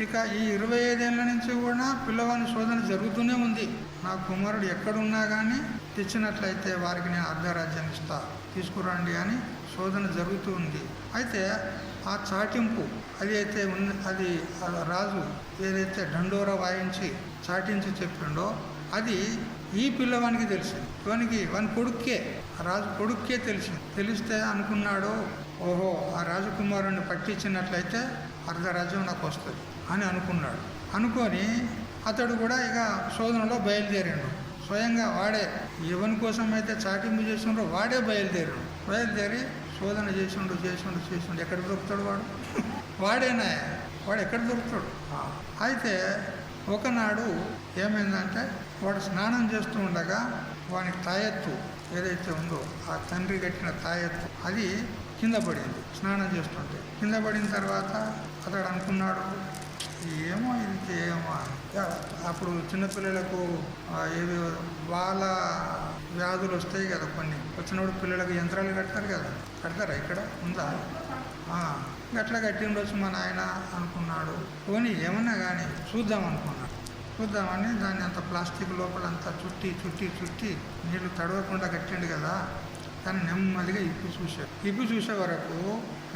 ఇక ఈ 25 ఏళ్ళ నుంచి కూడా పిల్లవాని శోధన జరుగుతూనే ఉంది. నా కుమారుడు ఎక్కడున్నా కానీ తెచ్చినట్లయితే వారికి నేను అర్ధరాజ్యం ఇస్తా, తీసుకురండి అని శోధన జరుగుతూ ఉంది. అయితే ఆ చాటింపు అది అయితే అది రాజు ఏదైతే దండోరా వాయించి చాటించి చెప్పిండో అది ఈ పిల్లవానికి తెలిసింది. వాని కొడుక్కే, రాజు కొడుక్కే తెలిసింది. తెలిస్తే అనుకున్నాడు, ఓహో ఆ రాజకుమారుని పట్టించినట్లయితే అర్ధరాజ్యం నాకు వస్తుంది అని అనుకున్నాడు. అనుకొని అతడు కూడా ఇక శోధనలో బయలుదేరాడు. స్వయంగా వాడే ఎవరి కోసం అయితే చాటింపు చేసిండో వాడే బయలుదేరి శోధన చేసిండు. ఎక్కడ దొరుకుతాడు వాడు? వాడేనా? వాడు ఎక్కడ దొరుకుతాడు? అయితే ఒకనాడు ఏమైందంటే, వాడు స్నానం చేస్తూ ఉండగా వానికి తాయెత్తు ఏదైతే ఉందో ఆ తండ్రి కట్టిన తాయెత్తు అది కింద పడింది. స్నానం చేస్తుంటే కింద పడిన తర్వాత అతడు అనుకున్నాడు, ఏమో ఇది ఏమో. అప్పుడు చిన్నపిల్లలకు ఏదో వాళ్ళ వ్యాధులు వస్తాయి కదా, కొన్ని వచ్చినప్పుడు పిల్లలకు యంత్రాలు కడతారా? ఇక్కడ ఉందా? గట్లా కట్టిండొచ్చు మా నాయన అనుకున్నాడు. పోనీ ఏమన్నా కానీ చూద్దామని దాన్ని అంత ప్లాస్టిక్ లోపల అంతా చుట్టి నీళ్లు తడవకుండా కట్టిండు కదా, దాన్ని నెమ్మదిగా ఇప్పి చూసే వరకు,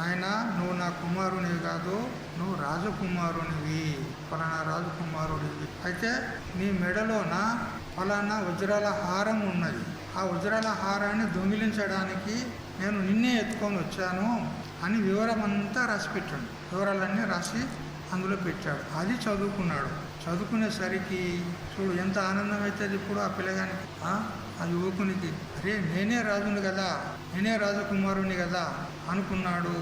ఆయన నువ్వు నా కుమారునివి కాదు, నువ్వు రాజకుమారునివి, ఫలానా రాజకుమారుడివి. అయితే నీ మెడలోన ఫలానా వజ్రాల హారం ఉన్నది. ఆ వజ్రాల హారాన్ని దొంగిలించడానికి నేను నిన్నే ఎత్తుకొని వచ్చాను అని వివరం అంతా రాసి పెట్టాడు. వివరాలన్నీ రాసి అందులో పెట్టాడు. అది చదువుకున్నాడు. చదువుకునేసరికి చూడు ఎంత ఆనందం అవుతుంది ఇప్పుడు ఆ పిల్లగానికి, ఆ యువకునికి. అరే నేనే రాజుని కదా, నేనే రాజకుమారుని కదా అనుకున్నాడు.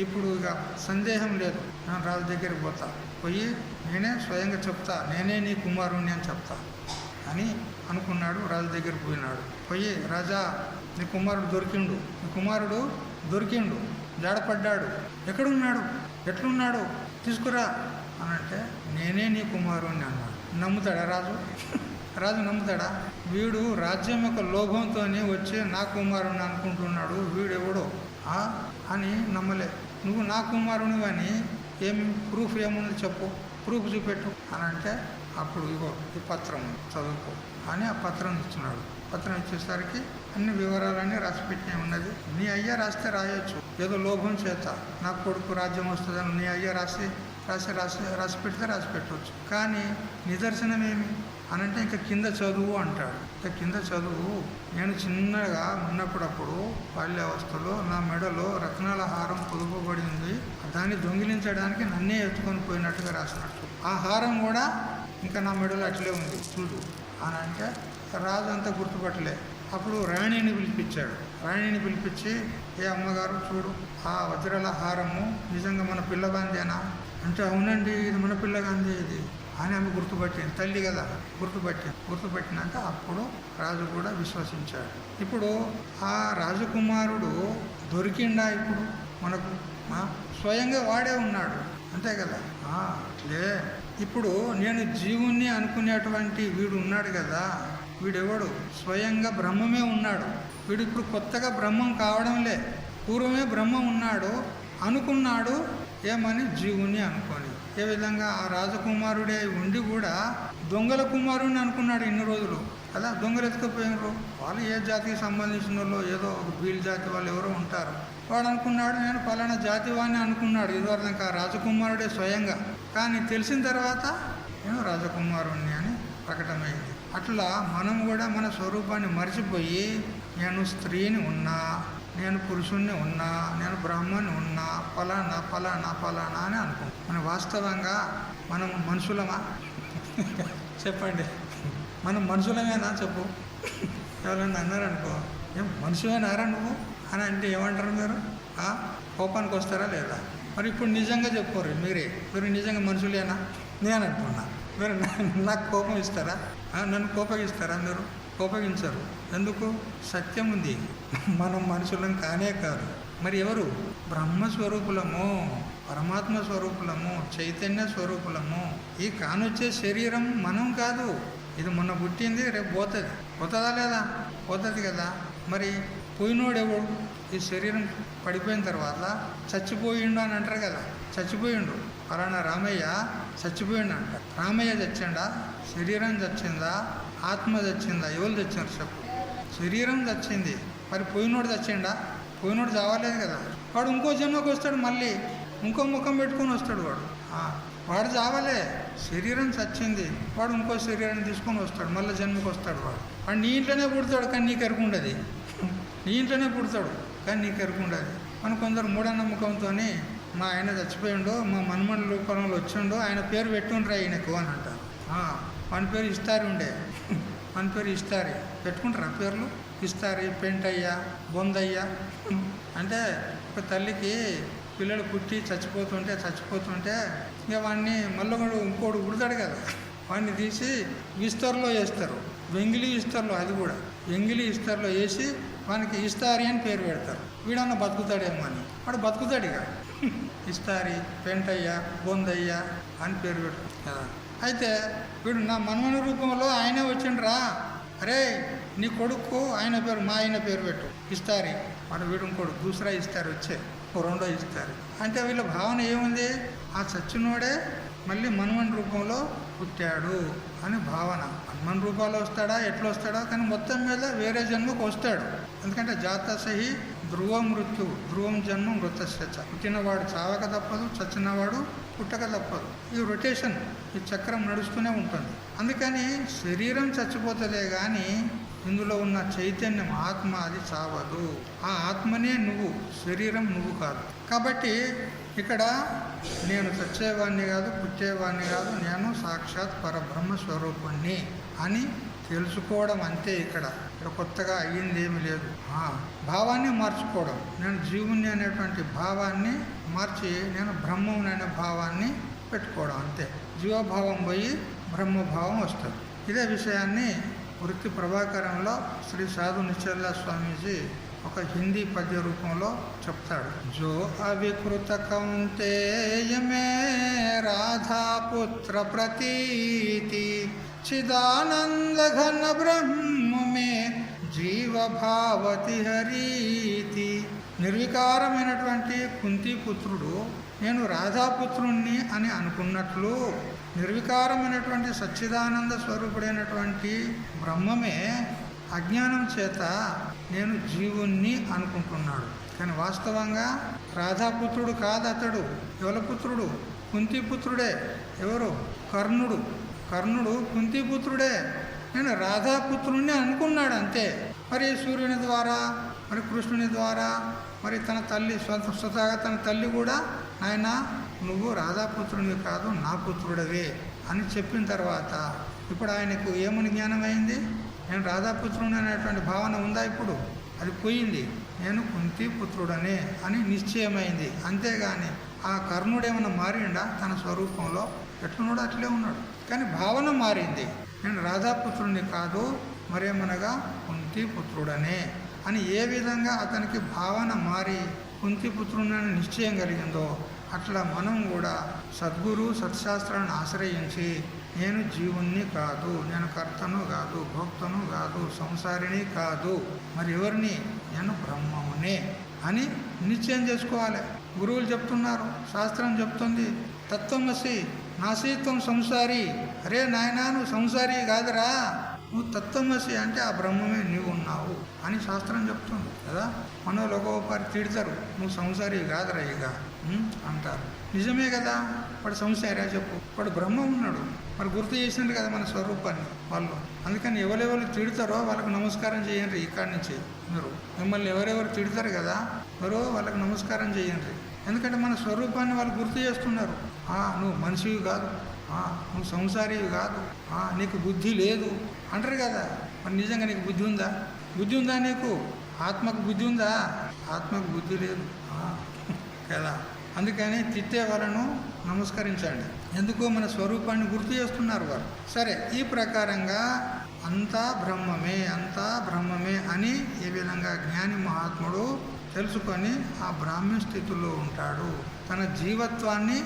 ఇప్పుడు ఇక సందేహం లేదు, నేను రాజు దగ్గరికి పోయి నేనే స్వయంగా చెప్తా, నేనే నీ కుమారుణ్ణి అని చెప్తా అని అనుకున్నాడు. రాజు దగ్గరికి పోయి రాజా నీ కుమారుడు దొరికిండు, జాడపడ్డాడు, ఎట్లున్నాడు తీసుకురా అని అంటే, నేనే నీ కుమారుణ్ణి అన్నాడు. నమ్ముతాడా రాజు నమ్ముతాడా? వీడు రాజ్యం యొక్క లోభంతో వచ్చి నా కుమారుని అనుకుంటున్నాడు, వీడెవడో అని నమ్మలే. నువ్వు నా కుమారుని అని ప్రూఫ్ ఏముంది చెప్పు, ప్రూఫ్ చూపెట్టు అని అంటే, అప్పుడు ఇగో ఈ పత్రం చదువుకో అని ఆ పత్రం ఇచ్చినాడు. పత్రం ఇచ్చేసరికి అన్ని వివరాలన్నీ రాసిపెట్టినే ఉన్నది. నీ అయ్య రాస్తే రాయొచ్చు, ఏదో లోభం చేత నా కొడుకు రాజ్యం వస్తుందని నీ అయ్య రాసి పెట్టవచ్చు. కానీ నిదర్శనం ఏమి అనంటే, ఇంకా కింద చదువు అంటాడు. ఇంకా కింద చదువు, నేను చిన్నగా ఉన్నప్పుడప్పుడు బాల్యావస్థలో నా మెడలో రత్నాల హారం పొదుపబడింది, దాన్ని దొంగిలించడానికి నన్నే ఎత్తుకొని పోయినట్టుగా రాసినట్టు. ఆ హారం కూడా ఇంకా నా మెడలో అట్లే ఉంది చూడు అని అంటే, రాజు అంతా గుర్తుపట్టలే. అప్పుడు రాణిని పిలిపించి, ఏ అమ్మగారు చూడు, ఆ వజ్రాల హారము నిజంగా మన పిల్లగాందేనా అంటే, అవునండి ఇది మన పిల్లగాందే ఇది అని ఆమె గుర్తుపట్టింది. తల్లి కదా, గుర్తుపట్టినాక అప్పుడు రాజు కూడా విశ్వసించాడు. ఇప్పుడు ఆ రాజకుమారుడు దొరికిండా? ఇప్పుడు మనకు స్వయంగా వాడే ఉన్నాడు, అంతే కదా. ఇప్పుడు నేను జీవుణ్ణి అనుకునేటువంటి వీడు ఉన్నాడు కదా, వీడెవడు? స్వయంగా బ్రహ్మమే ఉన్నాడు. వీడు ఇప్పుడు కొత్తగా బ్రహ్మం కావడంలే, పూర్వమే బ్రహ్మం ఉన్నాడు అనుకున్నాడు. ఏమని? జీవుని అనుకోని. ఏ విధంగా ఆ రాజకుమారుడే ఉండి కూడా దొంగల కుమారుని అనుకున్నాడు ఇన్ని రోజులు కదా. దొంగలు ఎత్తుకుపోయినారు, వాళ్ళు ఏ జాతికి సంబంధించిన వాళ్ళు, ఏదో ఒక బీల్ జాతి వాళ్ళు ఎవరో ఉంటారు. వాడు అనుకున్నాడు నేను ఫలానా జాతి వాడిని అనుకున్నాడు ఇదివరకు ఆ రాజకుమారుడే స్వయంగా. కానీ తెలిసిన తర్వాత నేను రాజకుమారుణ్ణి అని ప్రకటమైంది. అట్లా మనం కూడా మన స్వరూపాన్ని మర్చిపోయి, నేను స్త్రీని ఉన్నా, నేను పురుషుణ్ణి ఉన్నా, నేను బ్రాహ్మణ్ణి ఉన్నా, ఫలానా అని అనుకుంటాం. మన వాస్తవంగా మనం మనుషులమా? చెప్పండి, మనం మనుషులమేనా? చెప్పు. ఎవరైనా అన్నారనుకో, ఏం మనుషులేనారా నువ్వు అని అంటే ఏమంటారు మీరు? కోపానికి వస్తారా లేదా? మరి ఇప్పుడు నిజంగా చెప్పుకోరు మీరు నిజంగా మనుషులేనా? నేను అంటున్నా మీరు నాకు కోపం ఇస్తారా? నన్ను కోపగిస్తారా? మీరు కోపగించరు. ఎందుకు? సత్యం ఉంది. మనం మనుషులం కానే కాదు. మరి ఎవరు? బ్రహ్మస్వరూపులము, పరమాత్మ స్వరూపులము, చైతన్య స్వరూపులము. ఈ కానొచ్చే శరీరం మనం కాదు. ఇది మొన్న పుట్టింది, రేపు పోతుంది. పోతుందా లేదా? పోతుంది కదా. మరి పోయినోడెవడు? ఈ శరీరం పడిపోయిన తర్వాత చచ్చిపోయిండు అని అంటారు కదా. చచ్చిపోయిండు పలానా రామయ్య చచ్చిపోయిండు అంట. రామయ్య చచ్చిండా? శరీరం చచ్చిందా? ఆత్మ చచ్చిందా? ఎవరు చచ్చారు చెప్పు? శరీరం చచ్చింది. మరి పోయినోడు చచ్చిండా? పోయినోడు చావలేదు కదా. వాడు ఇంకో జన్మకు వస్తాడు, మళ్ళీ ఇంకో ముఖం పెట్టుకొని వస్తాడు. వాడు చావలే, శరీరం చచ్చింది. వాడు ఇంకో శరీరాన్ని తీసుకొని వస్తాడు, మళ్ళీ జన్మకు వస్తాడు. వాడు నీ ఇంట్లోనే పుడతాడు, కానీ నీకు ఎరుకుండదు. నీ ఇంట్లోనే పుడతాడు, కానీ నీకు ఎరుకుండదు. మన కొందరు మూఢనమ్మకంతో మా ఆయన చచ్చిపోయిండు, మా మన్మన్ రూపంలో వచ్చిండు, ఆయన పేరు పెట్టుండ్రా ఈయనకు అని అంటారు. మన పేరు ఇస్తారి ఉండే, మన పేరు ఇస్తారి పెట్టుకుంటారా పేర్లు? ఇస్తారి, పెంటయ్య, బొందయ్య. అంటే ఒక తల్లికి పిల్లలు పుట్టి చచ్చిపోతుంటే ఇక వాడిని మళ్ళీ ఇంకోడు పుడతాడు కదా, వాడిని తీసి విస్తర్లో వేస్తారు. వెంగిలి ఇస్తర్లో, అది కూడా వెంగిలి ఇస్తర్లో వేసి వానికి ఇస్తారి అని పేరు పెడతారు. వీడన్నా బతుకుతాడేమో అని. వాడు బతుకుతాడు ఇక. ఇస్తారి, పెంటయ్య, బొందయ్య అని పేరు పెడతారు కదా. అయితే వీడు నా మన్మని రూపంలో ఆయనే వచ్చిండ్రా, అరే నీ కొడుకు ఆయన పేరు, మా ఆయన పేరు పెట్టు ఇస్తారి. వాడు వీడు ఇంకోడు దూసరా ఇస్తారు, వచ్చే రెండో ఇస్తారు. అంటే వీళ్ళ భావన ఏముంది? ఆ చచ్చినోడే మళ్ళీ మన్మని రూపంలో పుట్టాడు అని భావన. మన్మని రూపాల్లో వస్తాడా, ఎట్లా వస్తాడో, కానీ మొత్తం మీద వేరే జన్మకు వస్తాడు. ఎందుకంటే జాతసహి ధ్రువం మృత్యు, ధ్రువం జన్మ మృతశ్చ. పుట్టినవాడు చావక తప్పదు, చచ్చినవాడు పుట్టక తప్పదు. ఈ రొటేషన్, ఈ చక్రం నడుస్తూనే ఉంటుంది. అందుకని శరీరం చచ్చిపోతుందే కానీ ఇందులో ఉన్న చైతన్యం, ఆత్మ, అది చావదు. ఆ ఆత్మనే నువ్వు, శరీరం నువ్వు కాదు. కాబట్టి ఇక్కడ నేను చచ్చేవాడిని కాదు, పుట్టేవాడిని కాదు, నేను సాక్షాత్ పరబ్రహ్మ స్వరూపుణ్ణి అని తెలుసుకోవడం అంతే. ఇక్కడ కొత్తగా అయ్యింది ఏమి లేదు. భావాన్ని మార్చుకోవడం. నేను జీవుని అనేటువంటి భావాన్ని మార్చి నేను బ్రహ్మం అనే భావాన్ని పెట్టుకోవడం అంతే. జీవభావం పోయి బ్రహ్మభావం వస్తుంది. ఇదే విషయాన్ని వృత్తి ప్రభాకరంలో శ్రీ సాధు నిశ్చల స్వామీజీ ఒక హిందీ పద్య రూపంలో చెప్తాడు. జో అవికృత కౌంతేయమే రాధాపుత్ర ప్రతీతి చిదానంద ఘన బ్రహ్మే జీవభావతి హరీతి. నిర్వికారమైనటువంటి కుంతిపుత్రుడు నేను రాధాపుత్రుణ్ణి అని అనుకున్నట్లు, నిర్వికారమైనటువంటి సచ్చిదానంద స్వరూపుడైనటువంటి బ్రహ్మమే అజ్ఞానం చేత నేను జీవుణ్ణి అనుకుంటున్నాడు. కానీ వాస్తవంగా రాధాపుత్రుడు కాదు అతడు. ఎవరి పుత్రుడు? కుంతిపుత్రుడే. ఎవరు? కర్ణుడు. కర్ణుడు కుంతిపుత్రుడే. నేను రాధాపుత్రుణ్ణి అనుకున్నాడు అంతే. మరి సూర్యుని ద్వారా, మరి కృష్ణుని ద్వారా, మరి తన తల్లి స్వతహాగా తన తల్లి కూడా ఆయన నువ్వు రాధాపుత్రునివి కాదు, నా పుత్రుడవే అని చెప్పిన తర్వాత ఇప్పుడు ఆయనకు ఏమని జ్ఞానం అయింది? నేను రాధాపుత్రుని అనేటువంటి భావన ఉందా? ఇప్పుడు అది పోయింది. నేను కుంతి పుత్రుడనే అని నిశ్చయమైంది. అంతేగాని ఆ కర్ణుడేమన్నా మారిండా? తన స్వరూపంలో ఎట్లున్నాడు అట్లే ఉన్నాడు, కానీ భావన మారింది. నేను రాధాపుత్రుని కాదు, మరేమనగా కుంతి పుత్రుడనే అని ఏ విధంగా అతనికి భావన మారి కుంతిపుత్రుడని నిశ్చయం కలిగిందో అట్లా మనం కూడా సద్గురు సత్శాస్త్రాన్ని ఆశ్రయించి నేను జీవుణ్ణి కాదు, నేను కర్తను కాదు, భోక్తను కాదు, సంసారిని కాదు, మరి ఎవరిని? నేను బ్రహ్మమునే అని నిశ్చయం చేసుకోవాలి. గురువులు చెప్తున్నారు, శాస్త్రం చెప్తుంది, తత్వమసి నాసీత్వం సంసారి. అరే నాయనా, నువ్వు సంసారి కాదురా, నువ్వు తత్వమసి అంటే ఆ బ్రహ్మమే నీవు ఉన్నావు అని శాస్త్రం చెప్తుంది కదా. మనోళ్ళు ఒక్కొక్కరి తిడతారు, నువ్వు సంసారి కాదురా ఇక అంటారు. నిజమే కదా, వాడు సంసారా చెప్పు, వాడు బ్రహ్మ ఉన్నాడు. మరి గుర్తు చేసినారు కదా మన స్వరూపాన్ని వాళ్ళు. అందుకని ఎవరెవరు తిడతారో వాళ్ళకు నమస్కారం చేయండి. ఇక్కడి నుంచి మీరు మిమ్మల్ని ఎవరెవరు తిడతారు కదా, ఎవరో వాళ్ళకు నమస్కారం చేయండి. ఎందుకంటే మన స్వరూపాన్ని వాళ్ళు గుర్తు చేస్తున్నారు. నువ్వు మనిషివి కాదు, నువ్వు సంసారివి కాదు, నీకు బుద్ధి లేదు అంటారు కదా. మరి నిజంగా నీకు బుద్ధి ఉందా? బుద్ధి ఉందా నీకు? ఆత్మకు బుద్ధి ఉందా? ఆత్మకు బుద్ధి లేదు కదా. అందుకని తిట్టే వాళ్ళను నమస్కరించండి. ఎందుకో మన స్వరూపాన్ని గుర్తు చేస్తున్నారు వారు. సరే, ఈ ప్రకారంగా అంతా బ్రహ్మమే అని ఈ విధంగా జ్ఞాని మహాత్ముడు తెలుసుకొని ఆ బ్రాహ్మణ స్థితిలో ఉంటాడు. తన జీవత్వాన్ని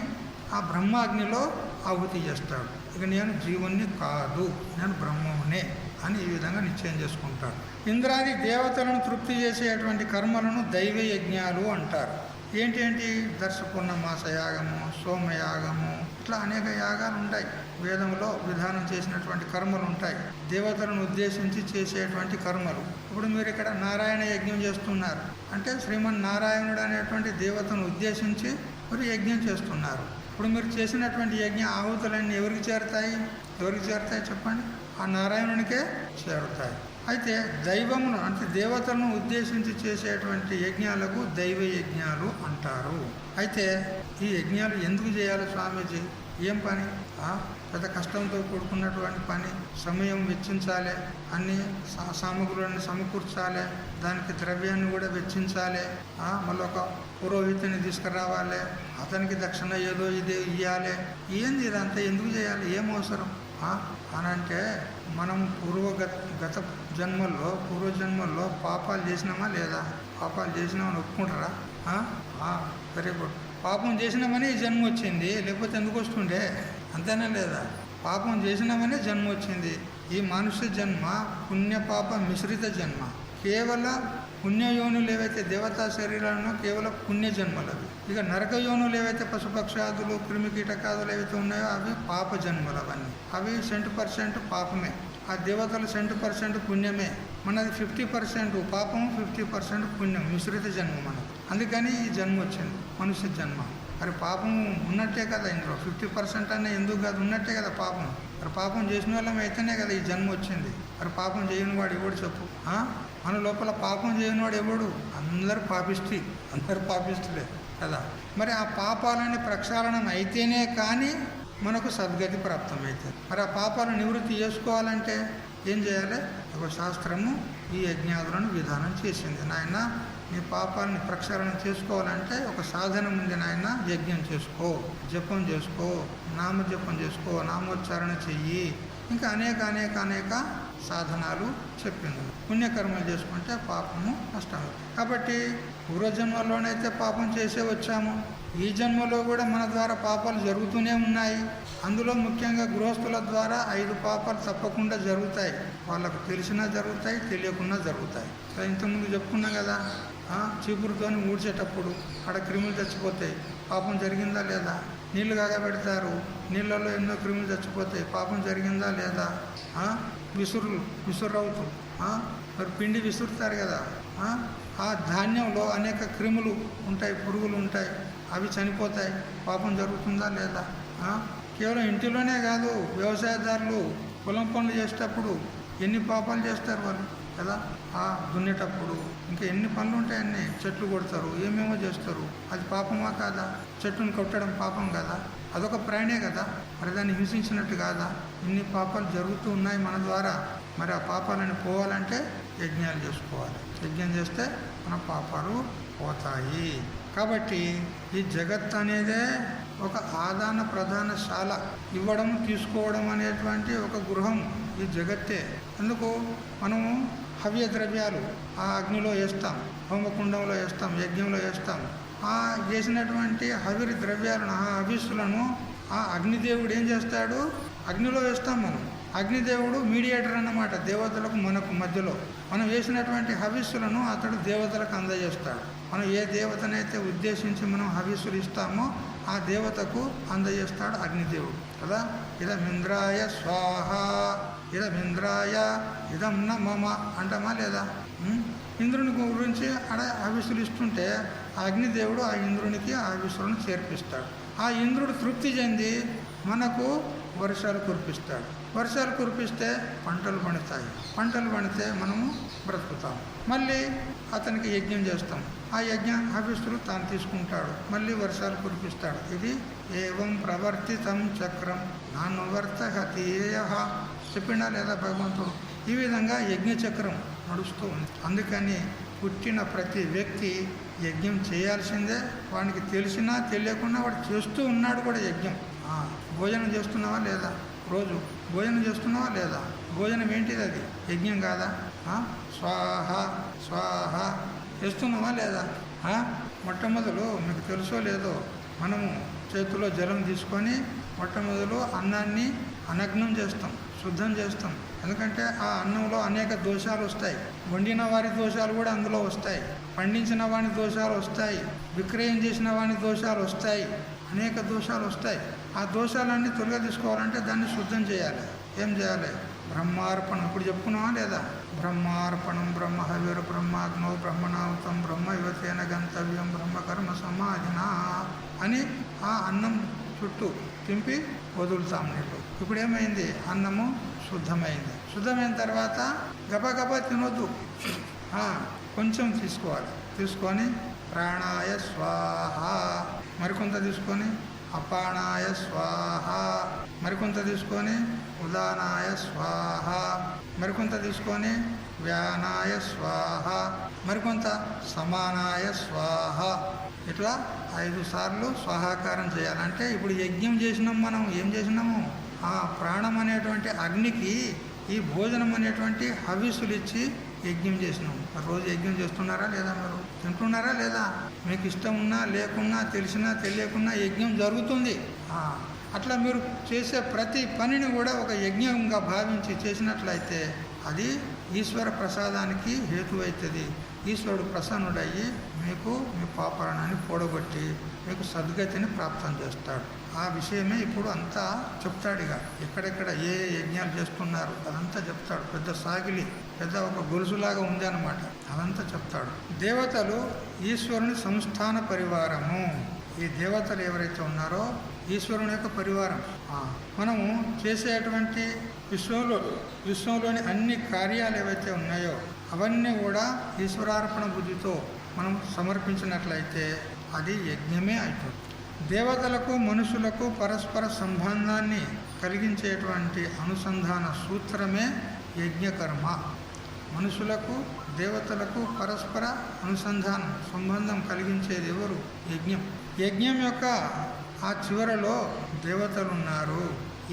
ఆ బ్రహ్మాగ్నిలో ఆహుతి చేస్తాడు. ఇక నేను జీవుణ్ణి కాదు, నేను బ్రహ్మమునే అని ఈ విధంగా నిశ్చయం చేసుకుంటాడు. ఇంద్రాది దేవతలను తృప్తి చేసేటువంటి కర్మలను దైవ యజ్ఞాలు అంటారు. ఏంటి దర్శపూర్ణమాస యాగము, సోమయాగము, ఇట్లా అనేక యాగాలు ఉంటాయి. వేదంలో విధానం చేసినటువంటి కర్మలు ఉంటాయి. దేవతలను ఉద్దేశించి చేసేటువంటి కర్మలు. ఇప్పుడు మీరు ఇక్కడ నారాయణ యజ్ఞం చేస్తున్నారు అంటే శ్రీమన్నారాయణుడు అనేటువంటి దేవతను ఉద్దేశించి మీరు యజ్ఞం చేస్తున్నారు. ఇప్పుడు మీరు చేసినటువంటి యజ్ఞ ఆహుతులన్నీ ఎవరికి చేరుతాయి చెప్పండి? ఆ నారాయణునికే చేరుతాయి. అయితే దైవమును అంటే దేవతలను ఉద్దేశించి చేసేటువంటి యజ్ఞాలకు దైవ యజ్ఞాలు అంటారు. అయితే ఈ యజ్ఞాలు ఎందుకు చేయాలి స్వామీజీ? ఏం పని? పెద్ద కష్టంతో కూడుకున్నటువంటి పని. సమయం వెచ్చించాలి, అన్ని సామగ్రులను సమకూర్చాలి, దానికి ద్రవ్యాన్ని కూడా వెచ్చించాలి, మళ్ళీ ఒక పురోహితుని తీసుకురావాలి, అతనికి దక్షిణ ఏదో ఇదే ఇవ్వాలి. ఏంది ఇదంతా ఎందుకు చేయాలి? ఏం అవసరం అనంటే మనం గత పూర్వజన్మల్లో పాపాలు చేసినామా లేదా? పాపాలు చేసినామని ఒప్పుకుంటారా? Very good. పాపం చేసినామని ఈ జన్మ వచ్చింది, లేకపోతే ఎందుకు వస్తుండే? అంతేనా లేదా? పాపం చేసినామని జన్మ వచ్చింది. ఈ మనుష్య జన్మ పుణ్యపాప మిశ్రిత జన్మ. కేవలం పుణ్యయోనులు ఏవైతే దేవతా శరీరాలను కేవలం పుణ్య జన్మలవి. ఇక నరక యోనులు ఏవైతే పశుపక్షాదులు క్రిమి కీటకాదులు ఏవైతే ఉన్నాయో అవి పాప జన్మలు. అవన్నీ అవి 100% పాపమే. ఆ దేవతలు 100% పుణ్యమే. మనది 50% పాపం, 50% పుణ్యం, మిశ్రిత జన్మ మనది. అందుకని ఈ జన్మ వచ్చింది, మనుష్య జన్మ. మరి పాపం ఉన్నట్టే కదా ఇందులో. 50% అనే ఎందుకు కాదు, ఉన్నట్టే కదా పాపం. మరి పాపం చేసిన వాళ్ళం అయితేనే కదా ఈ జన్మ వచ్చింది. మరి పాపం చేయని వాడు ఎవడు చెప్పు? మన లోపల పాపం చేయని వాడు ఎవడు? అందరు పాపిష్టులే కదా. మరి ఆ పాపాలని ప్రక్షాళనం అయితేనే కానీ మనకు సద్గతి ప్రాప్తమవుతుంది. మరి ఆ పాపాలను నివృత్తి చేసుకోవాలంటే ఏం చేయాలి? ఒక శాస్త్రము ఈ యజ్ఞాదులను విధానం చేసింది. నాయన నీ పాపాలని ప్రక్షాళన చేసుకోవాలంటే ఒక సాధనం ఉంది నాయన. యజ్ఞం చేసుకో, జపం చేసుకో, నామజపం చేసుకో, నామోచ్చారణ చెయ్యి, ఇంకా అనేక సాధనాలు చెప్పింది. పుణ్యకర్మలు చేసుకుంటే పాపము నష్టం. కాబట్టి పూర్వజన్మలోనైతే పాపం చేసే వచ్చాము, ఈ జన్మలో కూడా మన ద్వారా పాపాలు జరుగుతూనే ఉన్నాయి. అందులో ముఖ్యంగా గృహస్థుల ద్వారా 5 పాపాలు తప్పకుండా జరుగుతాయి. వాళ్ళకు తెలిసినా జరుగుతాయి, తెలియకుండా జరుగుతాయి. ఇంతకుముందు చెప్పుకున్నాం కదా, చీపురుతో ఊడ్చేటప్పుడు అక్కడ క్రిములు చచ్చిపోతాయి. పాపం జరిగిందా లేదా? నీళ్లు కాగబెడతారు, నీళ్ళల్లో ఎన్నో క్రిములు చచ్చిపోతాయి. పాపం జరిగిందా లేదా? విసురవుతూ మరి పిండి విసురుతారు కదా, ఆ ధాన్యంలో అనేక క్రిములు ఉంటాయి, పురుగులు ఉంటాయి, అవి చనిపోతాయి. పాపం జరుగుతుందా లేదా? కేవలం ఇంటిలోనే కాదు, వ్యవసాయదారులు పొలం పనులు చేసేటప్పుడు ఎన్ని పాపాలు చేస్తారు వాళ్ళు కదా. దున్నేటప్పుడు ఇంకా ఎన్ని పనులు ఉంటాయన్నీ. చెట్లు కొడతారు, ఏమేమో చేస్తారు. అది పాపమా కాదా? చెట్టును కొట్టడం పాపం కదా? అదొక ప్రాణే కదా, మరి దాన్ని హింసించినట్టు కాదా? ఇన్ని పాపాలు జరుగుతూ ఉన్నాయి మన ద్వారా. మరి ఆ పాపాలను పోవాలంటే యజ్ఞాలు చేసుకోవాలి. యజ్ఞం చేస్తే మన పాపాలు పోతాయి. కాబట్టి ఈ జగత్ అనేదే ఒక ఆదాన ప్రధానశాల. ఇవ్వడం తీసుకోవడం అనేటువంటి ఒక గృహం ఈ జగత్తే. అందుకు మనము హవ్య ద్రవ్యాలు ఆ అగ్నిలో వేస్తాం, హోమకుండంలో వేస్తాం, యజ్ఞంలో వేస్తాం. ఆ చేసినటువంటి హవిరి ద్రవ్యాలను, ఆ హవిస్సులను ఆ అగ్నిదేవుడు ఏం చేస్తాడు? అగ్నిలో వేస్తాం మనం. అగ్నిదేవుడు మీడియేటర్ అన్నమాట దేవతలకు మనకు మధ్యలో. మనం వేసినటువంటి హవిస్సులను అతడు దేవతలకు అందజేస్తాడు. మనం ఏ దేవతనైతే ఉద్దేశించి మనం హవిస్సులు ఇస్తామో ఆ దేవతకు అందజేస్తాడు అగ్నిదేవుడు కదా. ఇదమింద్రాయ స్వాహ, ఇదమింద్రాయ, ఇదం న మమ అంటామా లేదా? ఇంద్రుని గురించి అక్కడ హవిస్సులు ఇస్తుంటే ఆ అగ్నిదేవుడు ఆ ఇంద్రునికి ఆ హవిస్సులను చేర్పిస్తాడు. ఆ ఇంద్రుడు తృప్తి చెంది మనకు వర్షాలు కురిపిస్తాడు. వర్షాలు కురిపిస్తే పంటలు పండుతాయి. పంటలు పండితే మనము బ్రతుకుతాం. మళ్ళీ అతనికి యజ్ఞం చేస్తాం. ఆ యజ్ఞం హవిస్సులు తాను తీసుకుంటాడు, మళ్ళీ వర్షాలు కురిపిస్తాడు. ఇది ఏవం ప్రవర్తితం చక్రం నానువర్తహతీయ చెప్పిండా లేదా భగవంతుడు? ఈ విధంగా యజ్ఞచక్రం నడుస్తూ ఉంది. అందుకని పుట్టిన ప్రతి వ్యక్తి యజ్ఞం చేయాల్సిందే. వానికి తెలిసినా తెలియకుండా వాడు చేస్తూ ఉన్నాడు కూడా యజ్ఞం. భోజనం చేస్తున్నావా లేదా? రోజు భోజనం చేస్తున్నావా లేదా? భోజనం ఏంటిది? అది యజ్ఞం కాదా? స్వాహ స్వాహ చేస్తున్నావా లేదా? మొట్టమొదలు మీకు తెలుసో లేదో, మనము చేతిలో జలం తీసుకొని మొట్టమొదలు అన్నాన్ని అనగ్నం చేస్తాం, శుద్ధం చేస్తాం. ఎందుకంటే ఆ అన్నంలో అనేక దోషాలు వస్తాయి. వండిన వారి దోషాలు కూడా అందులో వస్తాయి, పండించిన వాని దోషాలు వస్తాయి, విక్రయం చేసిన వాని దోషాలు వస్తాయి, అనేక దోషాలు వస్తాయి. ఆ దోషాలన్నీ తొలగ తీసుకోవాలంటే దాన్ని శుద్ధం చేయాలి. ఏం చేయాలి? బ్రహ్మార్పణం. ఇప్పుడు చెప్పుకున్నావా లేదా? బ్రహ్మార్పణం బ్రహ్మ హవిర్ బ్రహ్మాగ్నో బ్రహ్మణావతం బ్రహ్మ యువతేన గంతవ్యం బ్రహ్మకర్మ సమాధినా అని ఆ అన్నం చుట్టూ తింపి వదులుతాం నీకు. ఇప్పుడు ఏమైంది? అన్నము శుద్ధమైంది. శుద్ధమైన తర్వాత గబగబా తినొద్దు, కొంచెం తీసుకోవాలి. తీసుకొని ప్రాణాయ స్వాహ మరికొంత తీసుకొని, అపానాయ స్వాహ మరికొంత తీసుకొని, ఉదానాయ స్వాహ మరికొంత తీసుకొని, వ్యానాయ స్వాహ మరికొంత, సమానాయ స్వాహ. ఇట్లా 5 సార్లు స్వాహాకారం చేయాలంటే ఇప్పుడు యజ్ఞం చేసినాం. మనం ఏం చేసినాము? ఆ ప్రాణం అనేటువంటి అగ్నికి ఈ భోజనం అనేటువంటి హవిస్సులు ఇచ్చి యజ్ఞం చేసినాం. రోజు యజ్ఞం చేస్తున్నారా లేదా? మీరు తింటున్నారా లేదా? మీకు ఇష్టం ఉన్నా లేకున్నా, తెలిసినా తెలియకున్నా యజ్ఞం జరుగుతుంది. అట్లా మీరు చేసే ప్రతి పనిని కూడా ఒక యజ్ఞంగా భావించి చేసినట్లయితే అది ఈశ్వర ప్రసాదానికి హేతువైతుంది. ఈశ్వరుడు ప్రసన్నుడయ్యి మీకు మీ పాపరణాన్ని పోడగొట్టి మీకు సద్గతిని ప్రాప్తం చేస్తాడు. ఆ విషయమే ఇప్పుడు అంతా చెప్తాడు. ఇక ఎక్కడెక్కడ ఏ యజ్ఞాలు చేస్తున్నారు అదంతా చెప్తాడు. పెద్ద సాగిలి, పెద్ద ఒక గొలుసులాగా ఉంది అన్నమాట. అదంతా చెప్తాడు. దేవతలు ఈశ్వరుని సంస్థాన పరివారము. ఈ దేవతలు ఎవరైతే ఉన్నారో ఈశ్వరుని యొక్క పరివారం. మనము చేసేటువంటి విశ్వంలోని అన్ని కార్యాలు ఏవైతే ఉన్నాయో అవన్నీ కూడా ఈశ్వరార్పణ బుద్ధితో మనం సమర్పించినట్లయితే అది యజ్ఞమే అవుతుంది. దేవతలకు మనుషులకు పరస్పర సంబంధాన్ని కలిగించేటువంటి అనుసంధాన సూత్రమే యజ్ఞకర్మ. మనుషులకు దేవతలకు పరస్పర సంబంధం కలిగించేది ఎవరు? యజ్ఞం. యజ్ఞం యొక్క ఆ చివరలో దేవతలు ఉన్నారు,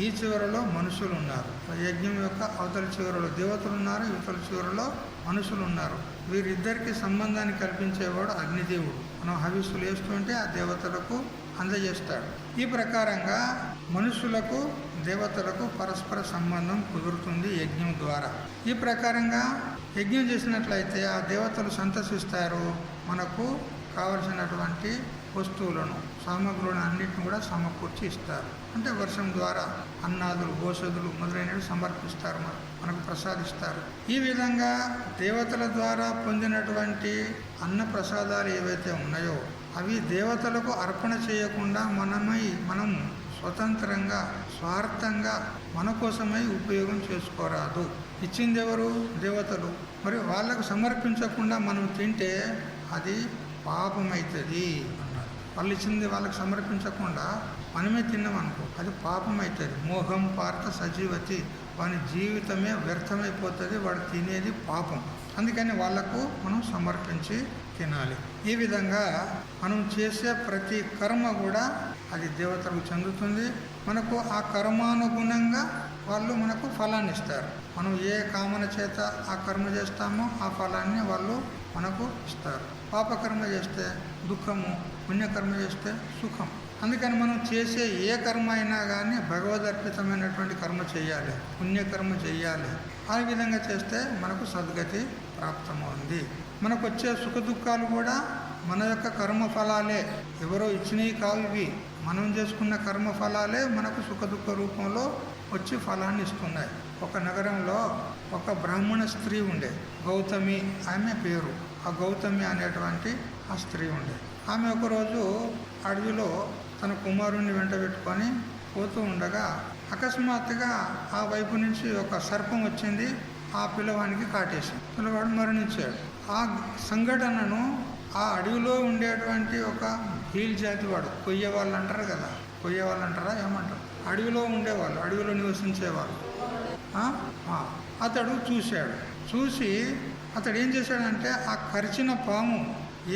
ఈ చివరలో మనుషులు ఉన్నారు. యజ్ఞం యొక్క అవతల చివరలో దేవతలు ఉన్నారు, ఇవతల చివరలో మనుషులు ఉన్నారు. వీరిద్దరికి సంబంధాన్ని కల్పించేవాడు అగ్నిదేవుడు. మనం హవిస్సులు వేస్తుంటే ఆ దేవతలకు అందజేస్తాడు. ఈ ప్రకారంగా మనుషులకు దేవతలకు పరస్పర సంబంధం కుదురుతుంది యజ్ఞం ద్వారా. ఈ ప్రకారంగా యజ్ఞం చేసినట్లయితే ఆ దేవతలు సంతసిస్తారు. మనకు కావలసినటువంటి వస్తువులను, సామగ్రులను అన్నింటిని కూడా సమకూర్చి ఇస్తారు. అంటే వర్షం ద్వారా అన్నాదులు, ఓషధులు మొదలైనవి సమర్పిస్తారు, మనకు ప్రసాదిస్తారు. ఈ విధంగా దేవతల ద్వారా పొందినటువంటి అన్న ప్రసాదాలు ఏవైతే ఉన్నాయో అవి దేవతలకు అర్పణ చేయకుండా మనం స్వతంత్రంగా స్వార్థంగా మన కోసమై ఉపయోగం చేసుకోరాదు. ఇచ్చింది ఎవరు? దేవతలు. మరి వాళ్ళకు సమర్పించకుండా మనం తింటే అది పాపమవుతుంది అన్నారు. వాళ్ళు ఇచ్చింది వాళ్ళకి సమర్పించకుండా మనమే తిన్నామనుకో అది పాపం అవుతుంది. మోహం పార్థ సజీవతి, వాని జీవితమే వ్యర్థమైపోతుంది, వాడు తినేది పాపం. అందుకని వాళ్లకు మనం సమర్పించి తినాలి. ఈ విధంగా మనం చేసే ప్రతి కర్మ కూడా అది దేవతలకు చెందుతుంది. మనకు ఆ కర్మానుగుణంగా వాళ్ళు మనకు ఫలాన్ని ఇస్తారు. మనం ఏ కామన చేత ఆ కర్మ చేస్తామో ఆ ఫలాన్ని వాళ్ళు మనకు ఇస్తారు. పాపకర్మ చేస్తే దుఃఖము, పుణ్యకర్మ చేస్తే సుఖం. అందుకని మనం చేసే ఏ కర్మ అయినా కానీ భగవదర్పితమైనటువంటి కర్మ చేయాలి, పుణ్యకర్మ చేయాలి. ఆ విధంగా చేస్తే మనకు సద్గతి ప్రాప్తమవుతుంది. మనకు వచ్చే సుఖ దుఃఖాలు కూడా మన యొక్క కర్మ ఫలాలే, ఎవరో ఇచ్చినవి కావు. ఇవి మనం చేసుకున్న కర్మ ఫలాలే మనకు సుఖ దుఃఖ రూపంలో వచ్చి ఫలాన్ని ఇస్తున్నాయి. ఒక నగరంలో ఒక బ్రాహ్మణ స్త్రీ ఉండే, గౌతమి ఆమె పేరు. ఆ గౌతమి అనేటువంటి ఆ స్త్రీ ఉండే. ఆమె ఒకరోజు అడవిలో తన కుమారుణ్ణి వెంట పెట్టుకొని పోతూ ఉండగా అకస్మాత్తుగా ఆ వైపు నుంచి ఒక సర్పం వచ్చింది. ఆ పిల్లవానికి కాటేసింది. పిల్లవాడు మరణించాడు. ఆ సంఘటనను ఆ అడవిలో ఉండేటువంటి ఒక హీల్ జాతి వాడు, కొయ్య వాళ్ళు అంటారు కదా, కొయ్య వాళ్ళు అంటారా ఏమంటారు, అడవిలో ఉండేవాళ్ళు, అడవిలో నివసించేవాళ్ళు, అతడు చూశాడు. చూసి అతడు ఏం చేశాడంటే ఆ కరిచిన పాము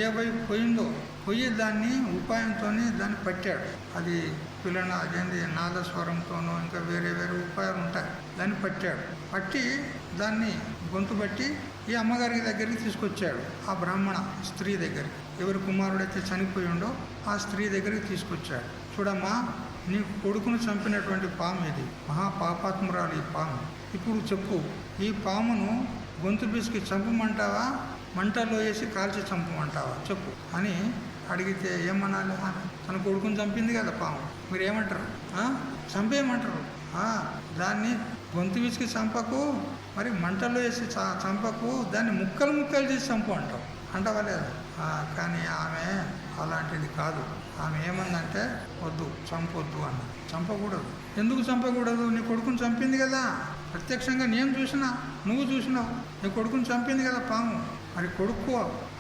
ఏ వైపు పోయిందో పోయి దాన్ని ఉపాయంతో దాన్ని పట్టాడు. అది పిల్లన అదేంది నాదస్వరంతోనో ఇంకా వేరే వేరే ఉపాయాలు ఉంటాయి. దాన్ని పట్టాడు. పట్టి దాన్ని గొంతు బట్టి ఈ అమ్మగారి దగ్గరికి తీసుకొచ్చాడు. ఆ బ్రాహ్మణ స్త్రీ దగ్గరికి, ఎవరి కుమారుడైతే చనిపోయిండో ఆ స్త్రీ దగ్గరికి తీసుకొచ్చాడు. చూడమ్మా, నీ కొడుకును చంపినటువంటి పాము ఇది, మహాపాపాత్మురాలు ఈ పాము. ఇప్పుడు చెప్పు, ఈ పామును గొంతు బిసికి చంపమంటావా, మంటల్లో వేసి కాల్చి చంపమంటావా చెప్పు అని అడిగితే ఏమనాలి? తన కొడుకుని చంపింది కదా పాము, మీరు ఏమంటారు? చంపేయమంటారు. దాన్ని గొంతు విసికి చంపకు, మరి మంటల్లో వేసి చంపకు, దాన్ని ముక్కలు ముక్కలు చేసి చంపు అంటావా లేదా? కానీ ఆమె అలాంటిది కాదు. ఆమె ఏమందంటే వద్దు, చంపొద్దు అన్న. చంపకూడదు. ఎందుకు చంపకూడదు? నీ కొడుకుని చంపింది కదా, ప్రత్యక్షంగా నేను చూసినా, నువ్వు చూసినావు. నీ కొడుకుని చంపింది కదా పాము. మరి కొడుకు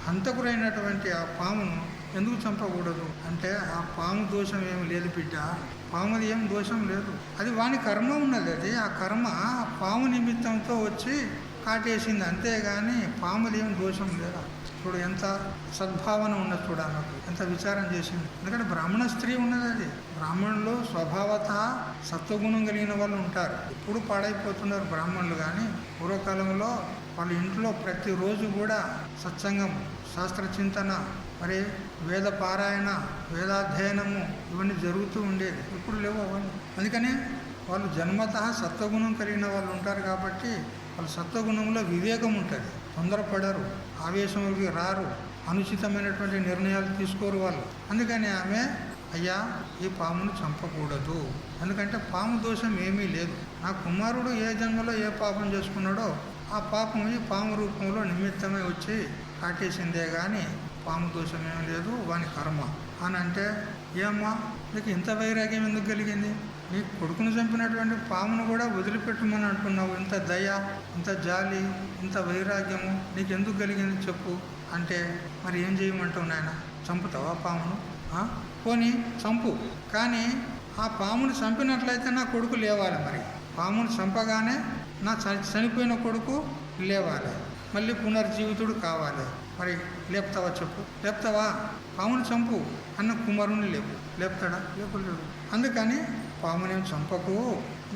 హంతకురైనటువంటి ఆ పామును ఎందుకు చంపకూడదు అంటే, ఆ పాము దోషం ఏమి లేదు బిడ్డ, పాముది ఏం దోషం లేదు. అది వాని కర్మ ఉన్నది. అది ఆ కర్మ పాము నిమిత్తంతో వచ్చి కాటేసింది, అంతేగాని పాముది ఏం దోషం లేదా. చూడు ఎంత సద్భావన ఉన్నది, చూడ నాకు ఎంత విచారం చేసింది. ఎందుకంటే బ్రాహ్మణ స్త్రీ ఉన్నది. అది బ్రాహ్మణులు స్వభావత సత్వగుణం కలిగిన వాళ్ళు ఉంటారు. ఇప్పుడు పాడైపోతున్నారు బ్రాహ్మణులు. కానీ పూర్వకాలంలో వాళ్ళ ఇంట్లో ప్రతిరోజు కూడా సత్సంగం, శాస్త్ర చింతన, మరి వేద పారాయణ, వేదాధ్యయనము ఇవన్నీ జరుగుతూ ఉండేది. ఇప్పుడు లేవు అవన్నీ. అందుకని వాళ్ళు జన్మతః సత్వగుణం కలిగిన వాళ్ళు ఉంటారు. కాబట్టి వాళ్ళ సత్వగుణంలో వివేకం ఉంటుంది. తొందరపడరు, ఆవేశంలోకి రారు, అనుచితమైనటువంటి నిర్ణయాలు తీసుకోరు వాళ్ళు. అందుకని ఆమె, అయ్యా ఈ పామును చంపకూడదు, ఎందుకంటే పాము దోషం ఏమీ లేదు. నా కుమారుడు ఏ జన్మలో ఏ పాపం చేసుకున్నాడో ఆ పాపం ఈ పాము రూపంలో నిమిత్తమే వచ్చి కాటేసిందే కానీ పాము దోషం ఏమీ లేదు, వాని కర్మ అని అంటే, ఏమ్మా నీకు ఇంత వైరాగ్యం ఎందుకు కలిగింది? నీ కొడుకును చంపినటువంటి పామును కూడా వదిలిపెట్టమని అంటున్నావు. ఇంత దయ, ఇంత జాలి, ఇంత వైరాగ్యము నీకు ఎందుకు కలిగింది చెప్పు అంటే, మరి ఏం చేయమంటావు నాయన? చంపుతావా పామును? పోనీ చంపు, కానీ ఆ పామును చంపినట్లయితే నా కొడుకు లేవాలి. మరి పామును చంపగానే నా చనిపోయిన కొడుకు లేవాలి, మళ్ళీ పునర్జీవితుడు కావాలి. మరి లేపుతావా చెప్పు? లేపుతావా? పామును చంపు అన్న కుమారుని లేపుతాడా? లేపులేడు. అందుకని పాముని చంపకు,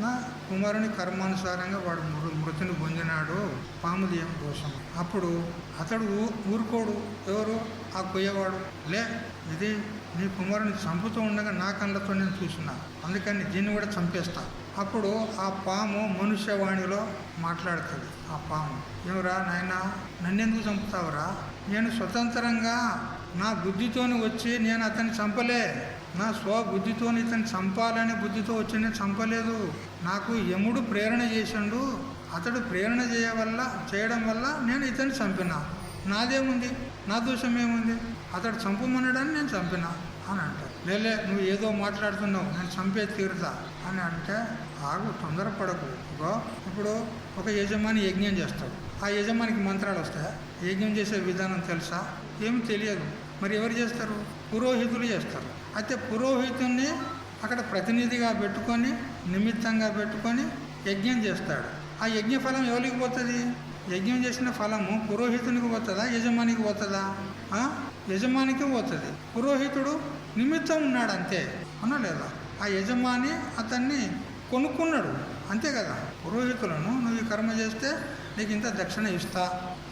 నా కుమారుని కర్మానుసారంగా వాడు మృతిని పొందినాడు, పాముది ఏం దోషం. అప్పుడు అతడు ఊరుకోడు. ఎవరు? ఆ కొయ్యవాడు. ఇది నీ కుమారుని చంపుతూ ఉండగా నా కళ్ళతో నేను చూసినా, అందుకని దీన్ని కూడా చంపేస్తా. అప్పుడు ఆ పాము మనుష్యవాణిలో మాట్లాడుతుంది. ఆ పాము, ఏమరా నాయనా, నన్నెందుకు చంపుతావురా? నేను స్వతంత్రంగా నా బుద్ధితోని వచ్చి నేను అతన్ని చంపలే. నా స్వబుద్ధితో ఇతన్ని చంపాలనే బుద్ధితో వచ్చి నేను చంపలేదు. నాకు యముడు ప్రేరణ చేసిండు. అతడు ప్రేరణ చేయడం వల్ల నేను ఇతన్ని చంపినా. నాదేముంది? నా దోషం ఏముంది? అతడు చంపమనడాన్ని నేను చంపినా అని అంటాడు. లేలే, నువ్వు ఏదో మాట్లాడుతున్నావు, నేను చంపే తీరుతా అని అంటే, ఆగు, తొందరపడకు. ఇప్పుడు ఒక యజమాని యజ్ఞం చేస్తాడు. ఆ యజమానికి మంత్రాలు వస్తాయా? యజ్ఞం చేసే విధానం తెలుసా? ఏమి తెలియదు. మరి ఎవరు చేస్తారు? పురోహితులు చేస్తారు. అయితే పురోహితుడిని అక్కడ ప్రతినిధిగా పెట్టుకొని, నిమిత్తంగా పెట్టుకొని యజ్ఞం చేస్తాడు. ఆ యజ్ఞ ఫలం ఎవరికి పోతుంది? యజ్ఞం చేసిన ఫలము పురోహితునికి పోతుందా, యజమానికి పోతుందా? యజమానికి పోతుంది. పురోహితుడు నిమిత్తం ఉన్నాడు అంతే, అన్నా లేదా? ఆ యజమాని అతన్ని కొనుక్కున్నాడు అంతే కదా. పురోహితులను నువ్వు ఈ కర్మ చేస్తే నీకు ఇంత దక్షిణ ఇస్తా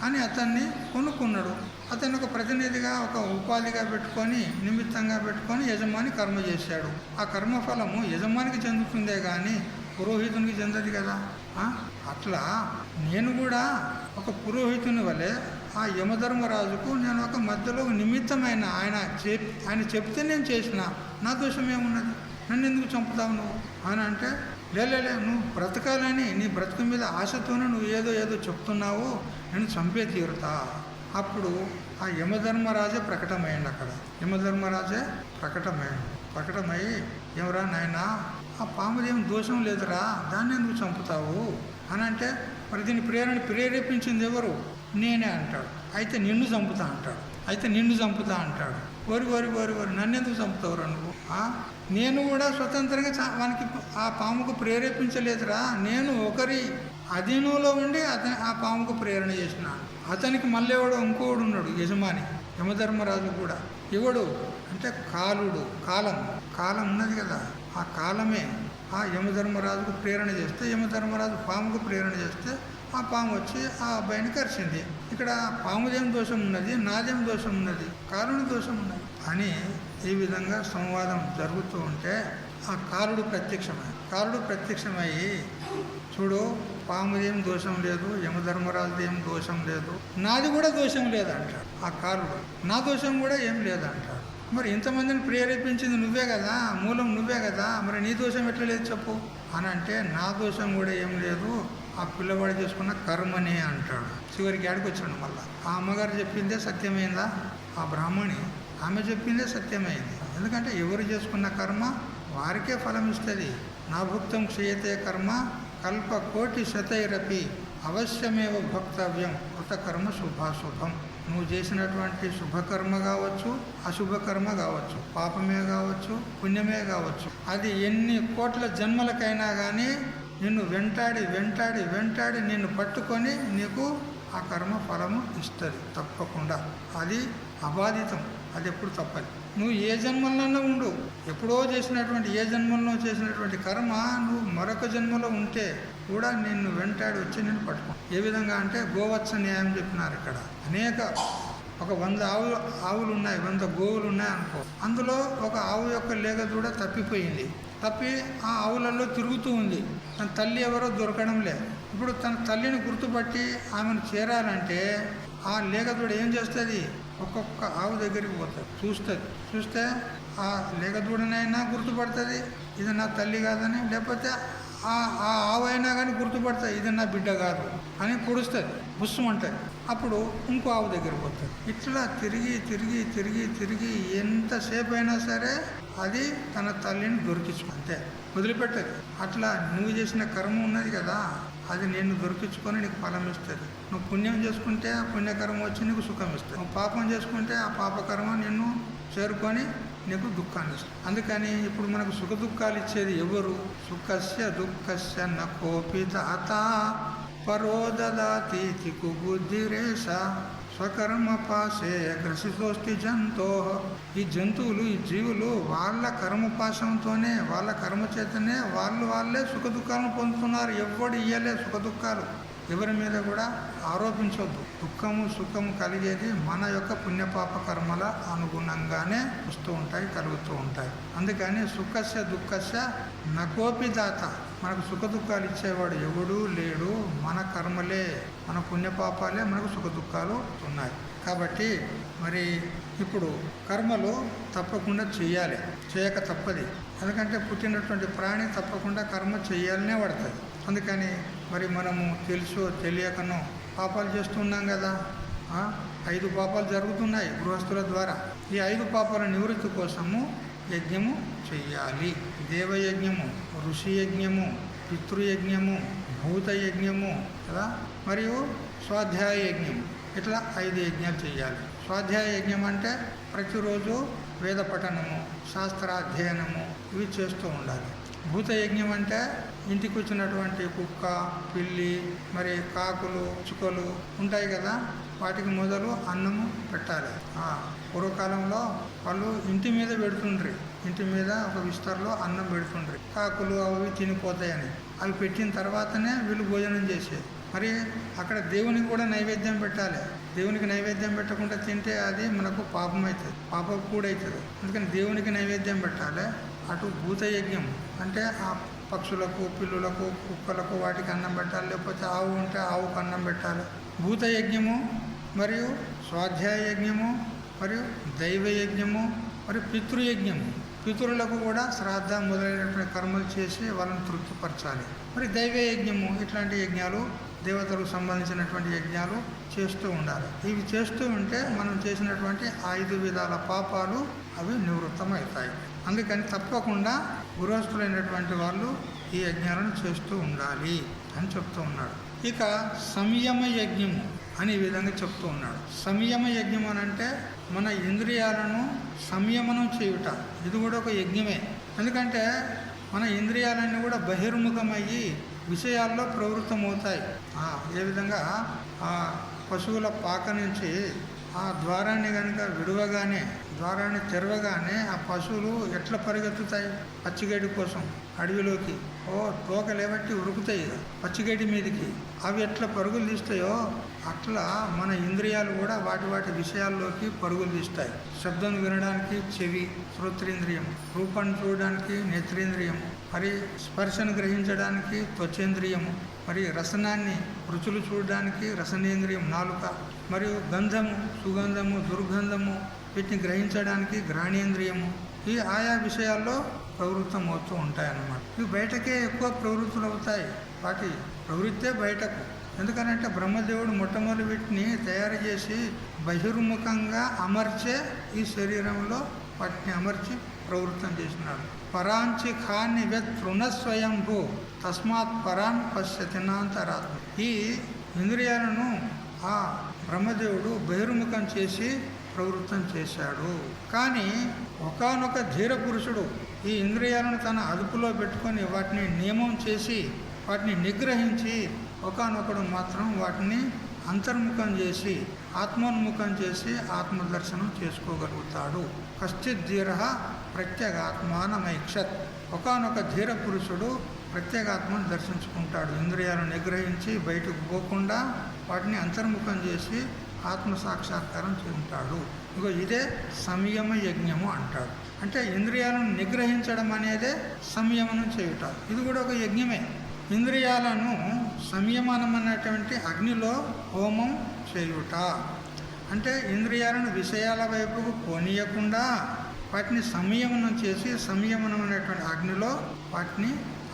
అని అతన్ని కొనుక్కున్నాడు. అతన్ని ఒక ప్రతినిధిగా, ఒక ఉపాధిగా పెట్టుకొని, నిమిత్తంగా పెట్టుకొని యజమాని కర్మ చేశాడు. ఆ కర్మఫలము యజమానికి చెందుతుందే కానీ పురోహితునికి చెందదు కదా. అట్లా నేను కూడా ఒక పురోహితుని వలె ఆ యమధర్మరాజుకు నేను ఒక మధ్యలో నిమిత్తమైన ఆయన చెప్తే నేను చేసిన, నా దోషం ఏమున్నది? నన్ను ఎందుకు చంపుతావు నువ్వు అని అంటే, లేలే, నువ్వు బ్రతకాలని నీ బ్రతుకు మీద ఆశతోనే నువ్వు ఏదో చెప్తున్నావు, నేను చంపే తీరుతా. అప్పుడు ఆ యమధర్మరాజే ప్రకటమైంది. అక్కడ యమధర్మరాజే ప్రకటమై, ఎవరా నాయనా, ఆ పాముది ఏం దోషం లేదురా, దాన్ని ఎందుకు చంపుతావు అని అంటే, మరి దీన్ని ప్రేరేపించింది ఎవరు? నేనే అంటాడు. అయితే నిన్ను చంపుతా అంటాడు. వరి నన్నెందుకు చంపుతావురా నువ్వు? నేను కూడా స్వతంత్రంగా వానికి ఆ పాముకు ప్రేరేపించలేదురా, నేను ఒకరి అధీనంలో ఉండి ఆ పాముకు ప్రేరణ చేసినాను అతనికి మళ్ళీ ఎవడో ఇంకోడు ఉన్నాడు యజమాని, యమధర్మరాజు కూడా. ఎవడు అంటే కాలం ఉన్నది కదా, ఆ కాలమే ఆ యమధర్మరాజుకు ప్రేరణ చేస్తే, యమధర్మరాజు పాముకు ప్రేరణ చేస్తే ఆ పాము వచ్చి ఆ అబ్బాయిని కరిచింది. ఇక్కడ పాముదేం దోషం ఉన్నది, నాదేం దోషం ఉన్నది, కాలుని దోషం ఉన్నది అని ఈ విధంగా సంవాదం జరుగుతూ ఉంటే ఆ కాలుడు ప్రత్యక్షమయ్యి చూడు, పాముదేం దోషం లేదు, యమధర్మరాజుదేం దోషం లేదు, నాది కూడా దోషం లేదంటాడు ఆ కాలుడు. నా దోషం కూడా ఏం లేదంటాడు. మరి ఇంతమందిని ప్రేరేపించింది నువ్వే కదా, మూలం నువ్వే కదా, మరి నీ దోషం ఎట్లా లేదు చెప్పు అని అంటే, నా దోషం కూడా ఏం లేదు, ఆ పిల్లవాడు చేసుకున్న కర్మనే అంటాడు. చివరికి ఆడికి వచ్చాడు మళ్ళా. ఆ అమ్మగారు చెప్పిందే సత్యమైందా? ఆ బ్రాహ్మణి ఆమె చెప్పిందే సత్యమైంది. ఎందుకంటే ఎవరు చేసుకున్న కర్మ వారికే ఫలం ఇస్తుంది. నా భుక్తం క్షయతే కర్మ కల్ప కోటి శతైరపి అవశ్యమేవ భక్తవ్యం కృతకర్మ శుభాశుభం. నువ్వు చేసినటువంటి శుభకర్మ కావచ్చు, అశుభకర్మ కావచ్చు, పాపమే కావచ్చు, పుణ్యమే కావచ్చు, అది ఎన్ని కోట్ల జన్మలకైనా కానీ నిన్ను వెంటాడి నిన్ను పట్టుకొని నీకు ఆ కర్మ ఫలము ఇస్తుంది తప్పకుండా. అది అబాధితం, అది ఎప్పుడు తప్పదు. నువ్వు ఏ జన్మల్లో ఉండు, ఎప్పుడో చేసినటువంటి ఏ జన్మల్లో చేసినటువంటి కర్మ నువ్వు మరొక జన్మలో ఉంటే కూడా నిన్ను వెంటాడి వచ్చి నిన్ను పట్టుకో. ఏ విధంగా అంటే గోవత్స న్యాయం చెప్పినారు ఇక్కడ. ఒక 100 ఆవులు ఉన్నాయి, 100 గోవులు ఉన్నాయి అనుకో. అందులో ఒక ఆవు యొక్క లేగ దూడ తప్పిపోయింది. తప్పి ఆ ఆవులలో తిరుగుతూ ఉంది. తన తల్లి ఎవరో దొరకడం లేదు. ఇప్పుడు తన తల్లిని గుర్తుపట్టి ఆమెను చేరాలంటే ఆ లేగ దూడ ఏం చేస్తుంది? ఒక్కొక్క ఆవు దగ్గరికి పోతుంది, చూస్తే ఆ లేగ దూడనైనా గుర్తుపడుతుంది ఇది నా తల్లి కాదని, లేకపోతే ఆ ఆవు అయినా కానీ గుర్తుపడుతుంది ఇది నా బిడ్డ కాదు అని పొడుస్తుంది, బుస్సుమంటుంది. అప్పుడు ఇంకో ఆవు దగ్గరికి పోతుంది. ఇట్లా తిరిగి ఎంతసేపు అయినా సరే అది తన తల్లిని దొరికించు, అంతే, వదిలిపెట్టదు. అట్లా నువ్వు చేసిన కర్మ ఉన్నది కదా, అది నిన్ను దొరికించుకొని నీకు ఫలం ఇస్తుంది. నువ్వు పుణ్యం చేసుకుంటే ఆ పుణ్యకర్మ వచ్చి నీకు సుఖం ఇస్తుంది. నువ్వు పాపం చేసుకుంటే ఆ పాపకర్మ నిన్ను చేరుకొని నీకు దుఃఖాన్ని ఇస్తుంది. అందుకని ఇప్పుడు మనకు సుఖ దుఃఖాలు ఇచ్చేది ఎవరు? సుఖస్య దుఃఖస్య నకోపి దాత పరో దదాతి కుబుద్ధిరేష స్వకర్మ పాశే గ్రసితోష్టి జంతో. ఈ జంతువులు, ఈ జీవులు వాళ్ళ కర్మపాశంతోనే, వాళ్ళ కర్మ చేతనే వాళ్ళే సుఖ దుఃఖాలను పొందుతున్నారు. ఎవడు ఇయ్యలే సుఖ దుఃఖాలు, ఎవరి మీద కూడా ఆరోపించవద్దు. దుఃఖము సుఖము కలిగేది మన యొక్క పుణ్యపాప కర్మల అనుగుణంగానే వస్తూ ఉంటాయి, కలుగుతూ ఉంటాయి. అందుకని సుఖస్య దుఃఖస్య నకోపి దాత. మనకు సుఖ దుఃఖాలు ఇచ్చేవాడు ఎవడూ లేడు. మన కర్మలే, మన పుణ్యపాపాలే మనకు సుఖ దుఃఖాలు ఉన్నాయి. కాబట్టి మరి ఇప్పుడు కర్మలు తప్పకుండా చేయాలి, చేయక తప్పది. ఎందుకంటే పుట్టినటువంటి ప్రాణి తప్పకుండా కర్మ చేయాలనే పడుతుంది. అందుకని మరి మనము తెలుసో తెలియకనో పాపాలు చేస్తున్నాం కదా. 5 పాపాలు జరుగుతున్నాయి గృహస్థుల ద్వారా. ఈ 5 పాపాల నివృత్తి కోసము యజ్ఞము చెయ్యాలి. దేవయజ్ఞము, ఋషి యజ్ఞము, పితృయజ్ఞము, భూత యజ్ఞము కదా, మరియు స్వాధ్యాయ యజ్ఞము. ఇట్లా 5 యజ్ఞాలు చేయాలి. స్వాధ్యాయ యజ్ఞం అంటే ప్రతిరోజు వేద పఠనము, శాస్త్రాధ్యయనము ఇవి చేస్తూ ఉండాలి. భూత యజ్ఞం అంటే ఇంటికి వచ్చినటువంటి కుక్క, పిల్లి, మరి కాకులు, చుక్కలు ఉంటాయి కదా, వాటికి మొదలు అన్నము పెట్టాలి. పూర్వకాలంలో వాళ్ళు ఇంటి మీద పెడుతుండ్రి, ఇంటి మీద ఒక విస్తరలో అన్నం పెడుతుండ్రి. కాకులు అవి తినిపోతాయని అవి పెట్టిన తర్వాతనే వీళ్ళు భోజనం చేసేది. మరి అక్కడ దేవునికి కూడా నైవేద్యం పెట్టాలి. దేవునికి నైవేద్యం పెట్టకుండా తింటే అది మనకు పాపం అవుతుంది, పాపం కూడా అవుతుంది. అందుకని దేవునికి నైవేద్యం పెట్టాలి. అటు భూత యజ్ఞం అంటే ఆ పక్షులకు, పిల్లులకు, కుక్కలకు వాటికి అన్నం పెట్టాలి. లేకపోతే ఆవు ఉంటే ఆవుకు అన్నం పెట్టాలి. భూత యజ్ఞము మరియు స్వాధ్యాయ యజ్ఞము మరియు దైవ యజ్ఞము మరియు పితృయజ్ఞము. పితరులకు కూడా శ్రాద్ధ మొదలైనటువంటి కర్మలు చేసి వాళ్ళని తృప్తిపరచాలి. మరి దైవ యజ్ఞము, ఇట్లాంటి యజ్ఞాలు, దేవతలకు సంబంధించినటువంటి యజ్ఞాలు చేస్తూ ఉండాలి. ఇవి చేస్తూ ఉంటే మనం చేసినటువంటి 5 విధాల పాపాలు అవి నివృత్తమవుతాయి. అందుకని తప్పకుండా గృహస్థులైనటువంటి వాళ్ళు ఈ యజ్ఞాలను చేస్తూ ఉండాలి అని చెప్తూ ఉన్నాడు. ఇక సంయమ యజ్ఞము అని ఈ విధంగా చెప్తూ ఉన్నాడు. సంయమ యజ్ఞం అని అంటే మన ఇంద్రియాలను సంయమనం చేయుట. ఇది కూడా ఒక యజ్ఞమే. ఎందుకంటే మన ఇంద్రియాలన్నీ కూడా బహిర్ముఖమయ్యి విషయాల్లో ప్రవృత్తమవుతాయి. ఏ విధంగా పశువుల పాక నుంచి ఆ ద్వారాన్ని కనుక విడవగానే, ద్వారాన్ని తెరవగానే ఆ పశువులు ఎట్లా పరిగెత్తుతాయి పచ్చిగడ్డి కోసం అడవిలోకి. తోకలేబట్టి ఉరుకుతాయి పచ్చిగడ్డి మీదకి. అవి ఎట్లా పరుగులు తీస్తాయో అట్లా మన ఇంద్రియాలు కూడా వాటి వాటి విషయాల్లోకి పరుగులు తీస్తాయి. శబ్దం వినడానికి చెవి శ్రోత్రేంద్రియం, రూపాన్ని చూడడానికి నేత్రేంద్రియం, మరి స్పర్శను గ్రహించడానికి త్వచేంద్రియము, మరి రసనాన్ని రుచులు చూడడానికి రసనేంద్రియం నాలుక, మరియు గంధము సుగంధము దుర్గంధము వీటిని గ్రహించడానికి ఘ్రాణేంద్రియము. ఈ ఆయా విషయాల్లో ప్రవృత్తం అవుతూ ఉంటాయన్నమాట. ఇవి బయటకే ఎక్కువ ప్రవృత్తులు అవుతాయి. వాటి ప్రవృత్తే బయటకు. ఎందుకనంటే బ్రహ్మదేవుడు మొట్టమొదటి వీటిని తయారు చేసి బహిర్ముఖంగా అమర్చే ఈ శరీరంలో వాటిని అమర్చి ప్రవృత్తం చేసినాడు. పరాంచి ఖాన్ని తృణస్వయంభూ తస్మాత్ పరాన్ పశ్యతినాంతరాత్మ. ఈ ఇంద్రియాలను ఆ బ్రహ్మదేవుడు బహిర్ముఖం చేసి ప్రవృత్తం చేశాడు. కానీ ఒకానొక ధీర పురుషుడు ఈ ఇంద్రియాలను తన అదుపులో పెట్టుకొని వాటిని నియమం చేసి వాటిని నిగ్రహించి ఒకానొకడు మాత్రం వాటిని అంతర్ముఖం చేసి ఆత్మోన్ముఖం చేసి ఆత్మదర్శనం చేసుకోగలుగుతాడు. కశ్చిత్ ధీర ప్రత్యేగాత్మానమైక్షత్. ఒకానొక ధీర పురుషుడు ప్రత్యేగాత్మను దర్శించుకుంటాడు. ఇంద్రియాలను నిగ్రహించి బయటకు పోకుండా వాటిని అంతర్ముఖం చేసి ఆత్మ సాక్షాత్కారం చెందుతాడు. ఇదే సంయమ యజ్ఞము అంటాడు. అంటే ఇంద్రియాలను నిగ్రహించడం అనేదే సంయమనం చేయుట. ఇది కూడా ఒక యజ్ఞమే. ఇంద్రియాలను సంయమనం అన్నటువంటి అగ్నిలో హోమం చేయుట అంటే ఇంద్రియాలను విషయాల వైపుకు పోనీయకుండా వాటిని సంయమనం చేసి సంయమనం అనేటువంటి అగ్నిలో వాటిని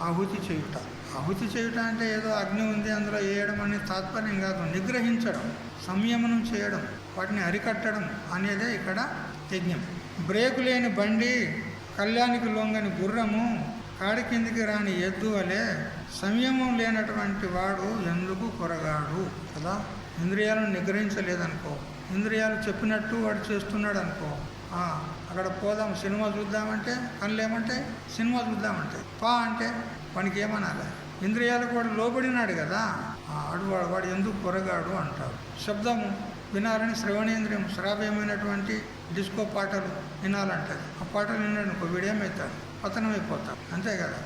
ఆహుతి చేయుట. ఆహుతి చేయుట అంటే ఏదో అగ్ని ఉంది అందులో వేయడం అనే తాత్పర్యం కాదు. నిగ్రహించడం, సంయమనం చేయడం, వాటిని అరికట్టడం అనేదే ఇక్కడ యజ్ఞం. బ్రేకు లేని బండి, కళ్యాణికి లొంగని గుర్రము, కాడి కిందికి రాని ఎద్దు వలె సంయమం లేనటువంటి వాడు ఎందుకు కొరగాడు కదా. ఇంద్రియాలను నిగ్రహించలేదనుకో, ఇంద్రియాలు చెప్పినట్టు వాడు చేస్తున్నాడు అనుకో, అక్కడ పోదాం సినిమా చూద్దామంటే కళ్ళేమంటే సినిమా చూద్దామంటే పా అంటే వానికి ఏమనాలి? ఇంద్రియాలకు వాడు లోబడినాడు కదా, వాడు ఎందుకు కొరగాడు అంటాడు. శబ్దము వినాలని శ్రవణేంద్రియం శ్రావ్యమైనటువంటి డిస్కో పాటలు వినాలంటది. ఆ పాటలు విన్నాడనుకో వీడేమవుతాడు? పతనమైపోతాడు. అంతే కదా.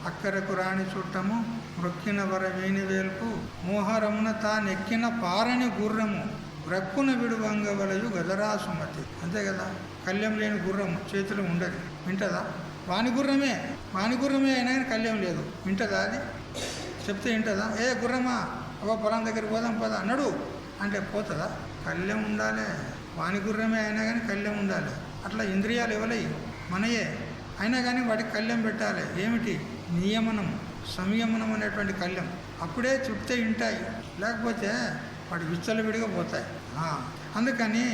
అక్కరకు రాని చుట్టము మృక్కిన వర వేణి వేల్పు మోహరమున తానెక్కిన పారని గుర్రము రక్కున విడువంగ వలయు గదరా సుమతి. అంతే కదా. కళ్యం లేని గుర్రం చేతిలో ఉండదు, వింటదా? వాని గుర్రమే అయినా కానీ కళ్యం లేదు, వింటదా? అది చెప్తే వింటదా? గుర్రమా పొలం దగ్గరికి పోదాం పదా అన్నాడు అంటే పోతుందా? కళ్యం ఉండాలి. వాని గుర్రమే అయినా కానీ కళ్యం ఉండాలి. అట్లా ఇంద్రియాలు ఇవ్వలే మనయే, అయినా కానీ వాటికి కళ్యం పెట్టాలి. ఏమిటి? నియమనం, సంయమనం అనేటువంటి కళ్యం. అప్పుడే చెప్తే వింటాయి, లేకపోతే వాటి విచ్చలవిడిగా పోతాయి. అందుకని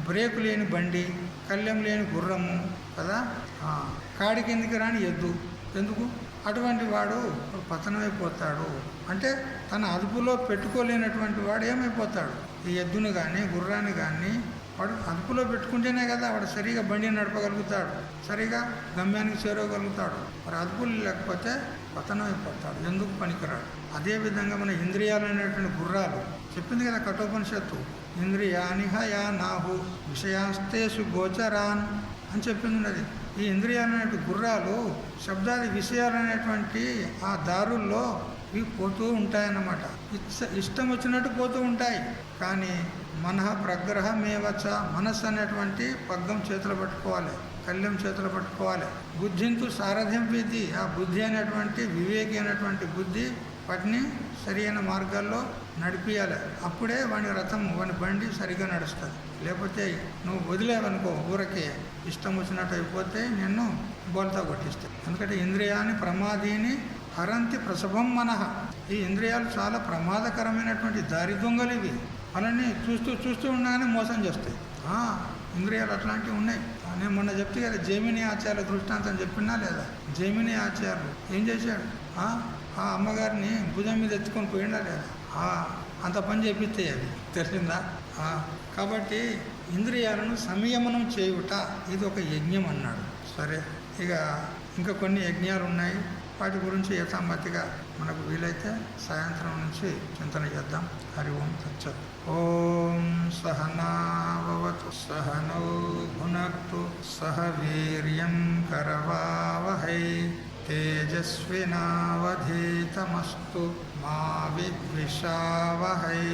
బ్రేకు లేని బండి, కళ్యం లేని గుర్రము కదా, కాడి కిందికి రాని ఎద్దు ఎందుకు? అటువంటి వాడు పతనమైపోతాడు. అంటే తన అదుపులో పెట్టుకోలేనటువంటి వాడు ఏమైపోతాడు? ఈ ఎద్దును కానీ గుర్రాన్ని కానీ వాడు అదుపులో పెట్టుకుంటేనే కదా వాడు సరిగా బండిని నడపగలుగుతాడు, సరిగా గమ్యానికి చేరగలుగుతాడు. మరి అదుపులు లేకపోతే పతనమైపోతాడు, ఎందుకు పనికిరాడు. అదేవిధంగా మన ఇంద్రియాలు అనేటువంటి గుర్రాలు చెప్పింది కదా కఠోపనిషత్తు, ఇంద్రియానిహ యా నాహు విషయాస్తేషు గోచరాన్ అని చెప్పింది. అది ఈ ఇంద్రియాలు అనేటువంటి గుర్రాలు శబ్దాది విషయాలు అనేటువంటి ఆ దారుల్లో ఇవి పోతూ ఉంటాయన్నమాట. ఇష్టం వచ్చినట్టు పోతూ ఉంటాయి. కానీ మనః ప్రగ్రహమేవచ, మనస్సు అనేటువంటి పగ్గం చేతులు పట్టుకోవాలి, కళ్యం చేతులు పట్టుకోవాలి. బుద్ధింతు సారథ్యం విధి, ఆ బుద్ధి అనేటువంటి వివేకి అనేటువంటి బుద్ధి వాటిని సరైన మార్గాల్లో నడిపియాలి. అప్పుడే వాని రథం, వాని బండి సరిగా నడుస్తుంది. లేకపోతే నువ్వు వదిలేవనుకో ఊరకే ఇష్టం వచ్చినట్టు అయిపోతే నిన్ను బోల్తా కొట్టిస్తాయి. ఎందుకంటే ఇంద్రియాన్ని ప్రమాదీని హరంతి ప్రసభం మనః. ఈ ఇంద్రియాలు చాలా ప్రమాదకరమైనటువంటి దారి దొంగలు ఇవి. వాళ్ళని చూస్తూ ఉండగానే మోసం చేస్తాయి. ఇంద్రియాలు అట్లాంటివి ఉన్నాయి. నేను మొన్న చెప్తే కదా జైమిని ఆచార్య దృష్టాంతం చెప్పినా లేదా? జైమిని ఆచార్యులు ఏం చేశాడు? ఆ అమ్మగారిని భుజం మీద ఎత్తుకొని పోయిండా లేదా? అంత పని చేపిస్తే అది తెలిసిందా? కాబట్టి ఇంద్రియాలను సంయమనం చేయుట ఇది ఒక యజ్ఞం అన్నాడు. సరే, ఇంకా కొన్ని యజ్ఞాలు ఉన్నాయి. వాటి గురించి యథామతిగా మనకు వీలైతే సాయంత్రం నుంచి చింతన చేద్దాం. హరి ఓం తచ్చత్. ఓం సహనావతు సహనౌ భునక్తు సహ వీర్యం కరవావహై తేజస్వినావధీతమస్తు మా విద్విషావహై.